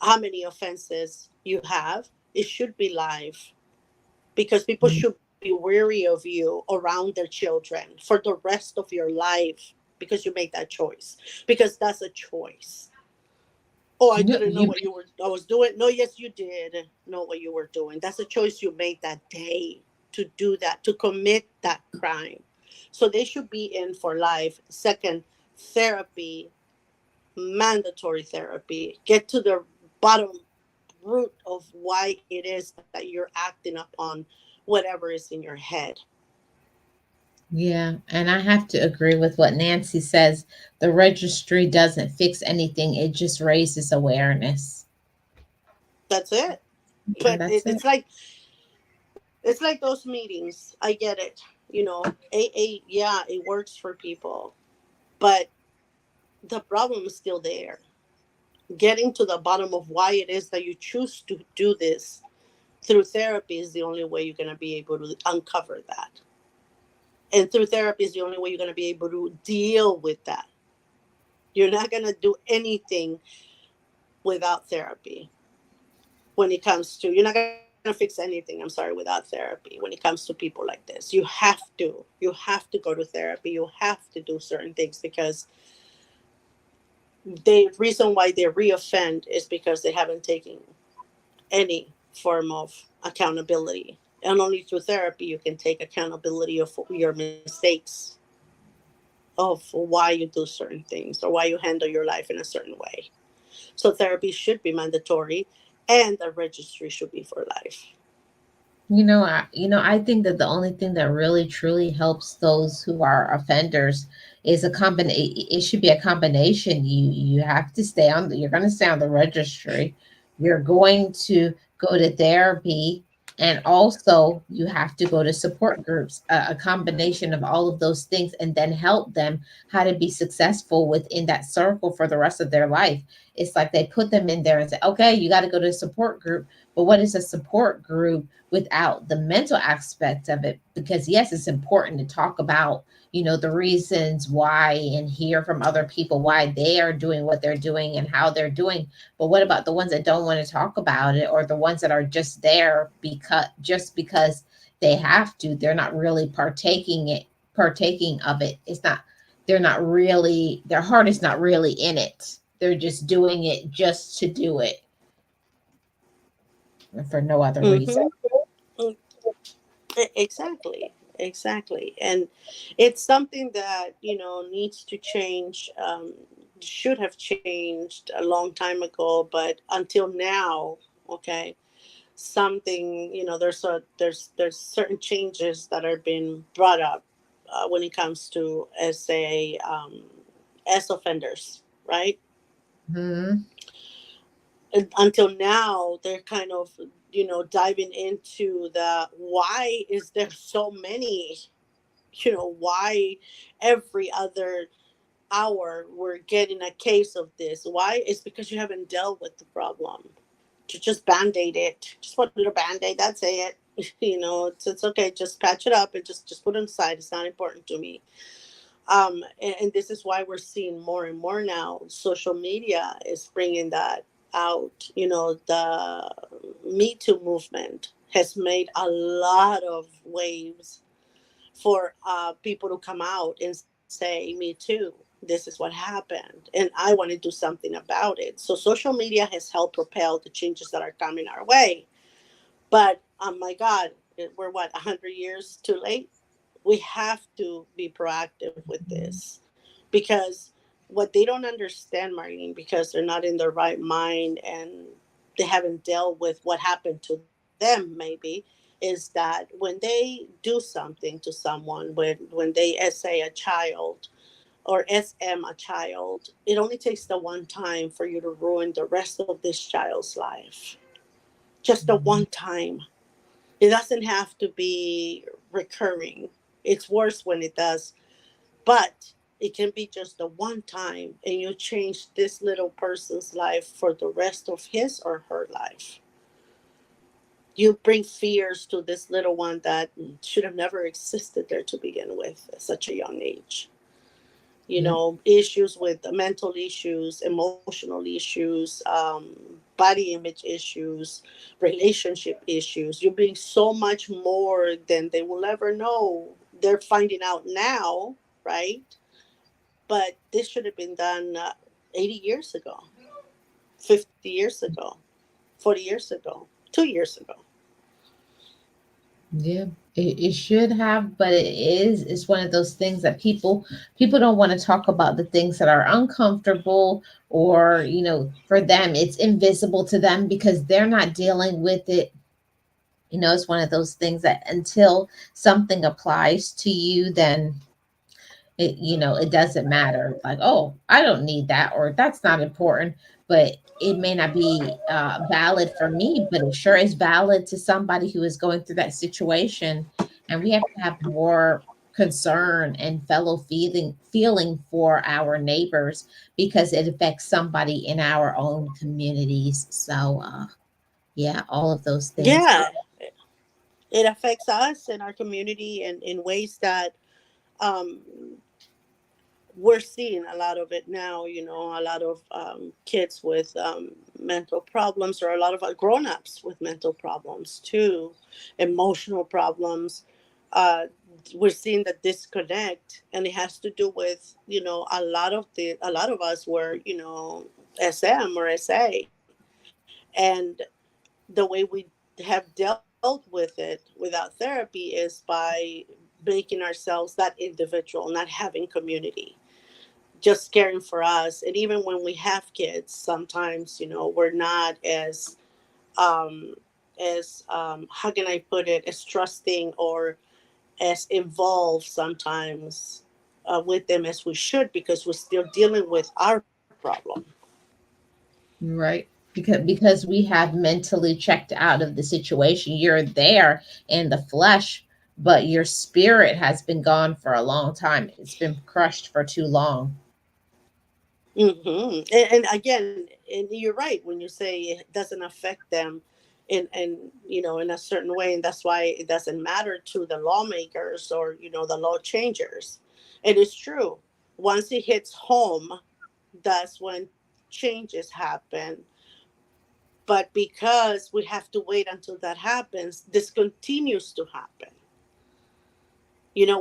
B: how many offenses you have. It should be life, because people
A: mm,
B: should be weary of you around their children for the rest of your life, because you made that choice, because that's a choice. Oh, I
A: you know,
B: didn't know
A: you
B: what I was doing. No, yes, you did know what you were doing. That's a choice you made that day to do that, to commit that crime. So they should be in for life. Second, therapy, mandatory therapy. Get to the bottom root of why it is that you're acting upon whatever is in your head.
A: yeah, and I have to agree with what Nancy says. The registry doesn't fix anything, it just raises awareness.
B: That's it.
A: And
B: But
A: that's it.
B: it's like those meetings. I get it. You know, AA, yeah, it works for people, but the problem is still there. Getting to the bottom of why it is that you choose to do this through therapy is the only way you're going to be able to uncover that. And through therapy is the only way you're going to be able to deal with that. You're not going to do anything without therapy when it comes to, you're not going to fix anything, I'm sorry, without therapy when it comes to people like this. You have to go to therapy. You have to do certain things, because the reason why they reoffend is because they haven't taken any form of accountability. And only through therapy you can take accountability of your mistakes, of why you do certain things or why you handle your life in a certain way. So therapy should be mandatory, and the registry should be for life.
A: I think that the only thing that really truly helps those who are offenders is a combination. It should be a combination. You have to stay on. You're going to stay on the registry. You're going to go to therapy, and also you have to go to support groups. A combination of all of those things, and then help them how to be successful within that circle for the rest of their life. It's like they put them in there and say, "Okay, you got to go to a support group." But what is a support group without the mental aspect of it? Because yes, it's important to talk about, the reasons why, and hear from other people why they are doing what they're doing and how they're doing. But what about the ones that don't want to talk about it, or the ones that are just there because they have to? They're not really partaking of it. It's not, they're not really, their heart is not really in it. They're just doing it just to do it, for no other reason.
B: Mm-hmm. Exactly, exactly. And it's something that, needs to change, should have changed a long time ago, but until now, okay, something, there's certain changes that are being brought up when it comes to as offenders, right?
A: Hmm.
B: And until now they're kind of, diving into the why is there so many, why every other hour we're getting a case of this. Why? It's because you haven't dealt with the problem. To just band-aid it, just put a little band-aid, that's it. It's okay, just patch it up and just put it aside. It's not important to me. And this is why we're seeing more and more now. Social media is bringing that out. The Me Too movement has made a lot of waves for people to come out and say, "Me too. This is what happened, and I want to do something about it." So social media has helped propel the changes that are coming our way. But oh my God, we're what, 100 years too late. We have to be proactive with this, because what they don't understand, Marlene, because they're not in their right mind and they haven't dealt with what happened to them, maybe, is that when they do something to someone, when they SA a child or SM a child, it only takes the one time for you to ruin the rest of this child's life. Just the one time. It doesn't have to be recurring. It's worse when it does, but it can be just the one time, and you change this little person's life for the rest of his or her life. You bring fears to this little one that should have never existed there to begin with at such a young age.
A: Yeah.
B: Issues with mental issues, emotional issues, body image issues, relationship issues. You're being so much more than they will ever know. They're finding out now, right? But this should have been done 80 years ago, 50 years ago, 40 years ago, 2 years ago.
A: Yeah, it should have, but it's one of those things that people don't want to talk about the things that are uncomfortable, or for them it's invisible to them because they're not dealing with it. It's one of those things that until something applies to you, then it doesn't matter, like, oh, I don't need that, or that's not important. But it may not be valid for me, but it sure is valid to somebody who is going through that situation. And we have to have more concern and fellow feeling for our neighbors, because it affects somebody in our own communities. So yeah, all of those things.
B: Yeah, it affects us and our community in ways that um, we're seeing a lot of it now. A lot of kids with mental problems, or a lot of grown-ups with mental problems too, emotional problems. uh, we're seeing the disconnect, and it has to do with a lot of us were SM or SA, and the way we have dealt with it without therapy is by making ourselves that individual, not having community, just caring for us. And even when we have kids, sometimes we're not um how can I put it, as trusting or as involved sometimes with them as we should, because we're still dealing with our problem.
A: Right. Because we have mentally checked out of the situation. You're there in the flesh, but your spirit has been gone for a long time. It's been crushed for too long.
B: And again, and you're right when you say it doesn't affect them in a certain way, and that's why it doesn't matter to the lawmakers or the law changers. It is true. Once it hits home, that's when changes happen. But because we have to wait until that happens, this continues to happen.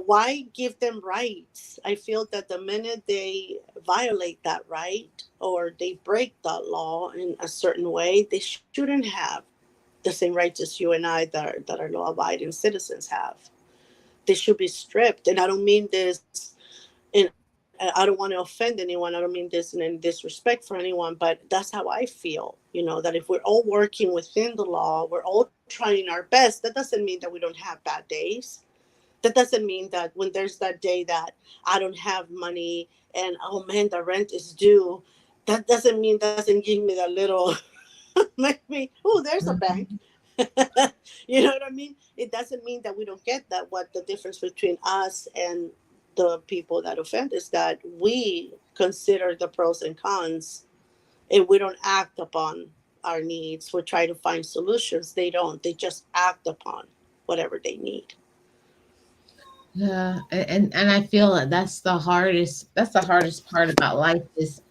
B: Why give them rights? I feel that the minute they violate that right, or they break that law in a certain way, they shouldn't have the same rights as you and I that are law abiding citizens have. They should be stripped. And I don't mean this, and I don't want to offend anyone. I don't mean this in any disrespect for anyone, but that's how I feel. That if we're all working within the law, we're all trying our best. That doesn't mean that we don't have bad days. That doesn't mean that when there's that day that I don't have money and, oh man, the rent is due, that doesn't give me that little make me, oh, there's a bank.
A: Mhm.
B: You know what I mean? It doesn't mean that we don't get that. What the difference between us and the people that offend is that we consider the pros and cons, and we don't act upon our needs. We try to find solutions. They don't. They just act upon whatever they need.
A: Yeah, and I feel that that's the hardest part about life is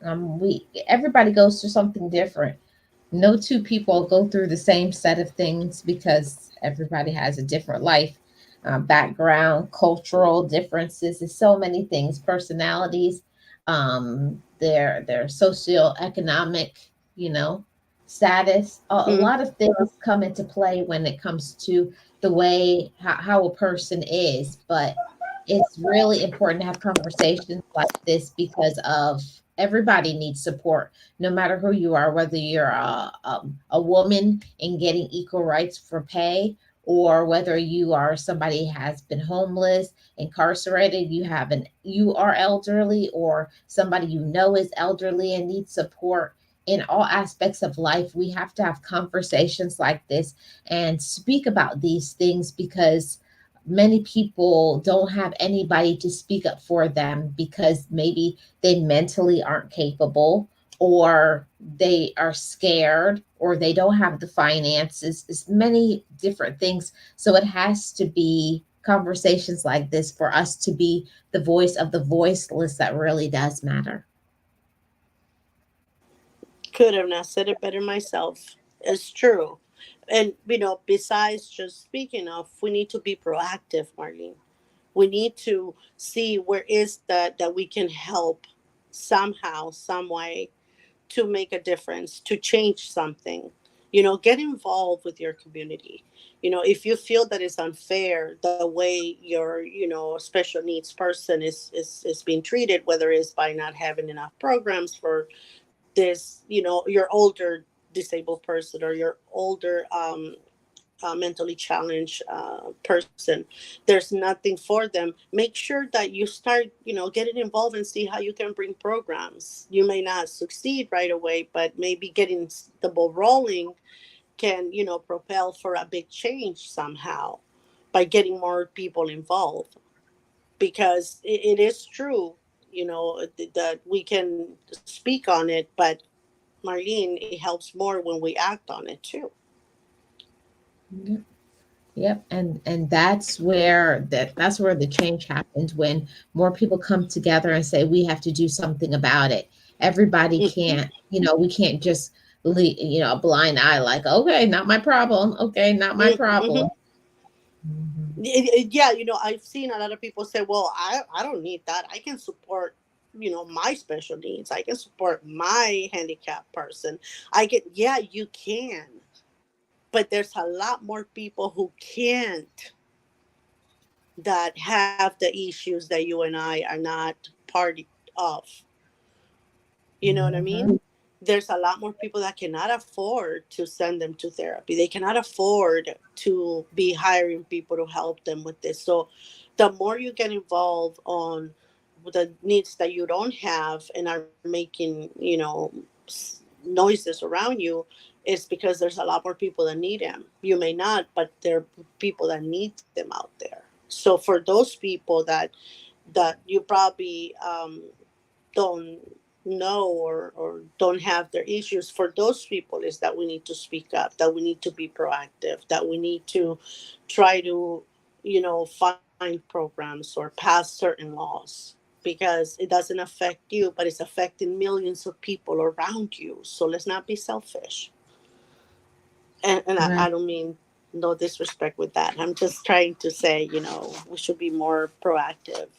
A: we everybody goes through something different. No two people go through the same set of things because everybody has a different life background, cultural differences, and so many things, personalities, their socioeconomic, you know, status. A
B: Mm.
A: lot of things come into play when it comes to the way how a person is, but it's really important to have conversations like this because of everybody needs support no matter who you are, whether you're a woman and getting equal rights for pay, or whether you are somebody has been homeless, incarcerated, you are elderly, or somebody you know is elderly and needs support. In all aspects of life, we have to have conversations like this and speak about these things because many people don't have anybody to speak up for them because maybe they mentally aren't capable, or they are scared, or they don't have the finances. It's many different things. So it has to be conversations like this for us to be the voice of the voiceless that really does matter.
B: Could have not said it better myself. It's true. And, besides just speaking of, we need to be proactive, Marlene. We need to see where is that we can help somehow, some way, to make a difference, to change something. Get involved with your community. If you feel that it's unfair the way your, special needs person is being treated, whether it's by not having enough programs for this, your older disabled person or your older mentally challenged person, there's nothing for them. Make sure that you start, getting involved and see how you can bring programs. You may not succeed right away, but maybe getting the ball rolling can, propel for a big change somehow by getting more people involved. Because it is true, that we can speak on it, but Marlene, it helps more when we act on it too.
A: Yep. Yep. And that's where the change happens when more people come together and say we have to do something about it. Everybody
B: Hmm.
A: can't, we can't just a blind eye like, okay, not my problem. Okay, not my
B: Hmm.
A: problem. Mhm.
B: Yeah, I've seen a lot of people say, well, I don't need that. I can support, my special needs. I can support my handicapped person. Yeah, you can. But there's a lot more people who can't, that have the issues that you and I are not part of. You know what I mean?
A: Mhm.
B: There's a lot more people that cannot afford to send them to therapy. They cannot afford to be hiring people to help them with this. So the more you get involved on the needs that you don't have and are making, noises around you, is because there's a lot more people that need them. You may not, but there are people that need them out there. So for those people that you probably don't know, or don't have their issues, for those people is that we need to speak up, that we need to be proactive, that we need to try to, find programs or pass certain laws, because it doesn't affect you, but it's affecting millions of people around you. So let's not be selfish. And I
A: Right.
B: don't mean no disrespect with that. I'm just trying to say, we should be more proactive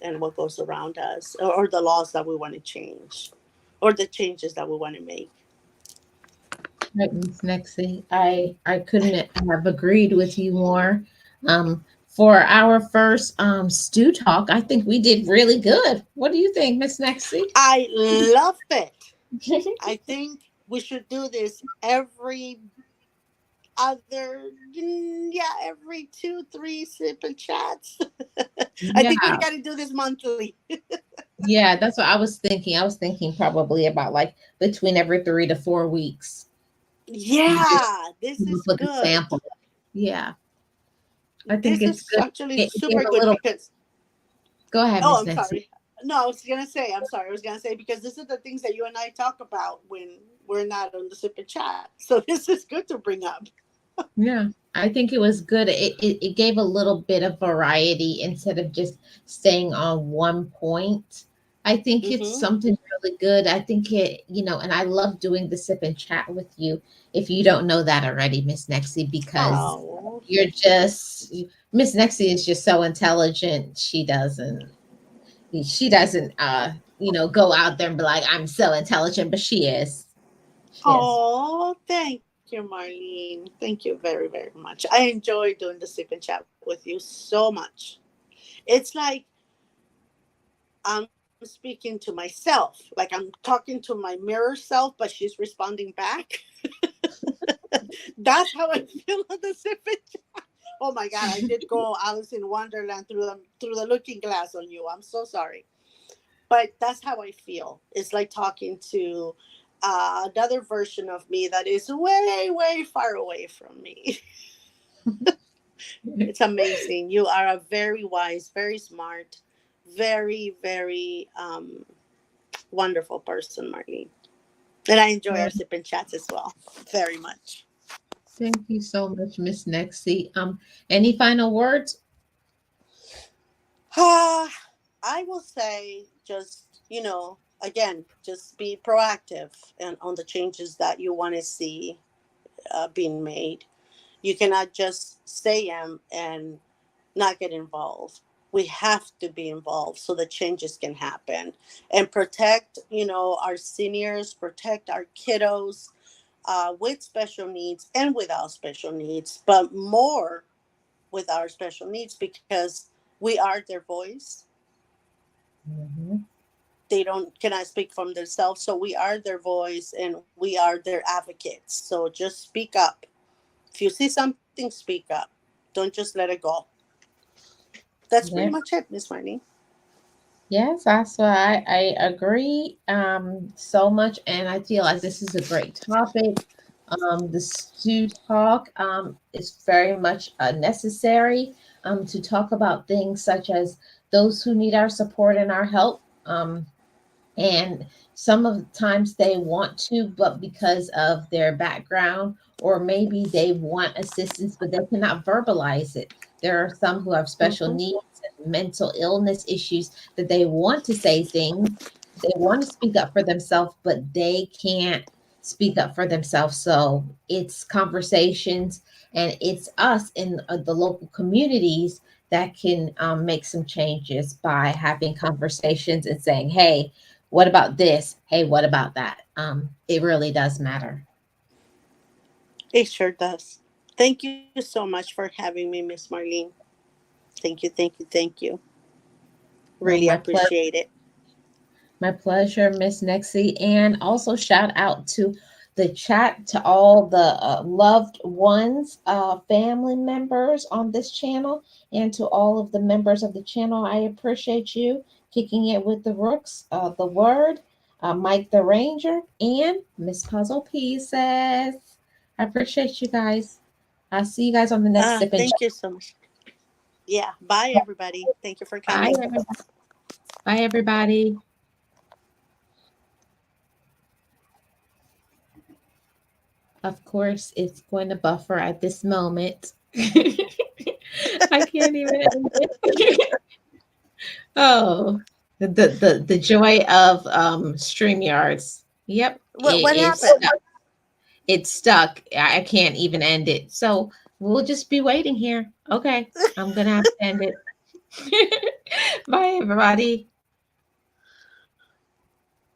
B: in what goes around us, or the laws that we want to change, or the changes that we want to make.
A: Right, Miss Nexie. I couldn't have agreed with you more. For our first stew talk, I think we did really good. What do you think, Miss Nexie?
B: I love it. I think we should do this every yeah, every 2, 3 sip and chats. I think we
A: Yeah.
B: got to do this monthly.
A: Yeah, that's what I was thinking. I was thinking probably about like between every 3 to 4 weeks. You just
B: Yeah, this
A: come up
B: is
A: with a
B: good.
A: sample. Yeah, I think
B: This
A: it's
B: is
A: good.
B: actually
A: Give
B: super
A: a
B: good
A: little.
B: because,
A: Go ahead,
B: oh,
A: Miss
B: I'm
A: Nexie.
B: sorry. No, I was gonna say, I'm sorry. I was gonna say, because this is the things that you and I talk about when we're not on the sip and chat. So this is good to bring up.
A: Yeah. I think it was good. It gave a little bit of variety instead of just staying on one point. I think it's
B: Mm-hmm.
A: something really good. I think and I love doing the sip and chat with you. If you don't know that already, Miss Nexie, because
B: Oh.
A: you're just Miss Nexie is just so intelligent. She doesn't go out there and be like, I'm so intelligent, but she is. She is.
B: Oh, thank you, Marlene. Thank you very, very much. I enjoy doing the sip and chat with you so much. It's like I'm speaking to myself, like I'm talking to my mirror self, but she's responding back. That's how I feel on the sip and chat. Oh my God, I did go Alice in Wonderland through the looking glass on you. I'm so sorry. But that's how I feel. It's like talking to another version of me that is way, way far away from me. It's amazing. You are a very wise, very smart, very, very wonderful person, Marlene. And I enjoy our
A: Oh,
B: sip and chats as well, very much.
A: thank you so much, Miss Nexie. Any final words?
B: Ah, I will say just, again, just be proactive and on the changes that you want to see being made. You cannot just say and not get involved. We have to be involved so the changes can happen and protect, our seniors, protect our kiddos with special needs and without special needs, but more with our special needs because we are their voice.
A: Mhm.
B: They don't cannot speak from themselves, so we are their voice and we are their advocates. So just speak up. If you see something, speak up. Don't just let it go. That's pretty
A: Yeah.
B: much it, Miss Marnie.
A: Yes, I agree so much, and I feel like this is a great topic. The stew talk is very much necessary to talk about things such as those who need our support and our help. And some of the times they want to, but because of their background, or maybe they want assistance but they cannot verbalize it. There are some who have special
B: Mm-hmm.
A: needs and mental illness issues that they want to say things, they want to speak up for themselves, but they can't speak up for themselves. So it's conversations, and it's us in the local communities that can make some changes by having conversations and saying, hey, what about this? Hey, what about that? It really does matter.
B: It sure does. Thank you so much for having me, Miss Marlene. Thank you, thank you, thank you. Really
A: No,
B: appreciate it.
A: my pleasure, Miss Nexie. And also shout out to the chat, to all the loved ones, family members on this channel, and to all of the members of the channel. I appreciate you kicking it with the Rooks, the Word, Mike the Ranger, and Miss Puzzle Pieces. I appreciate you guys. I'll see you guys on the next Sip and
B: Thank
A: Chat.
B: you so much. Yeah. Bye, everybody. Thank you for
A: Bye,
B: coming.
A: everybody. Bye, everybody. Of course, it's going to buffer at this moment. I can't even end it. Oh, the joy of StreamYards. Yep,
B: What
A: it's
B: happened?
A: stuck. It's stuck. I can't even end it. So we'll just be waiting here. Okay, I'm gonna have to end it. Bye, everybody.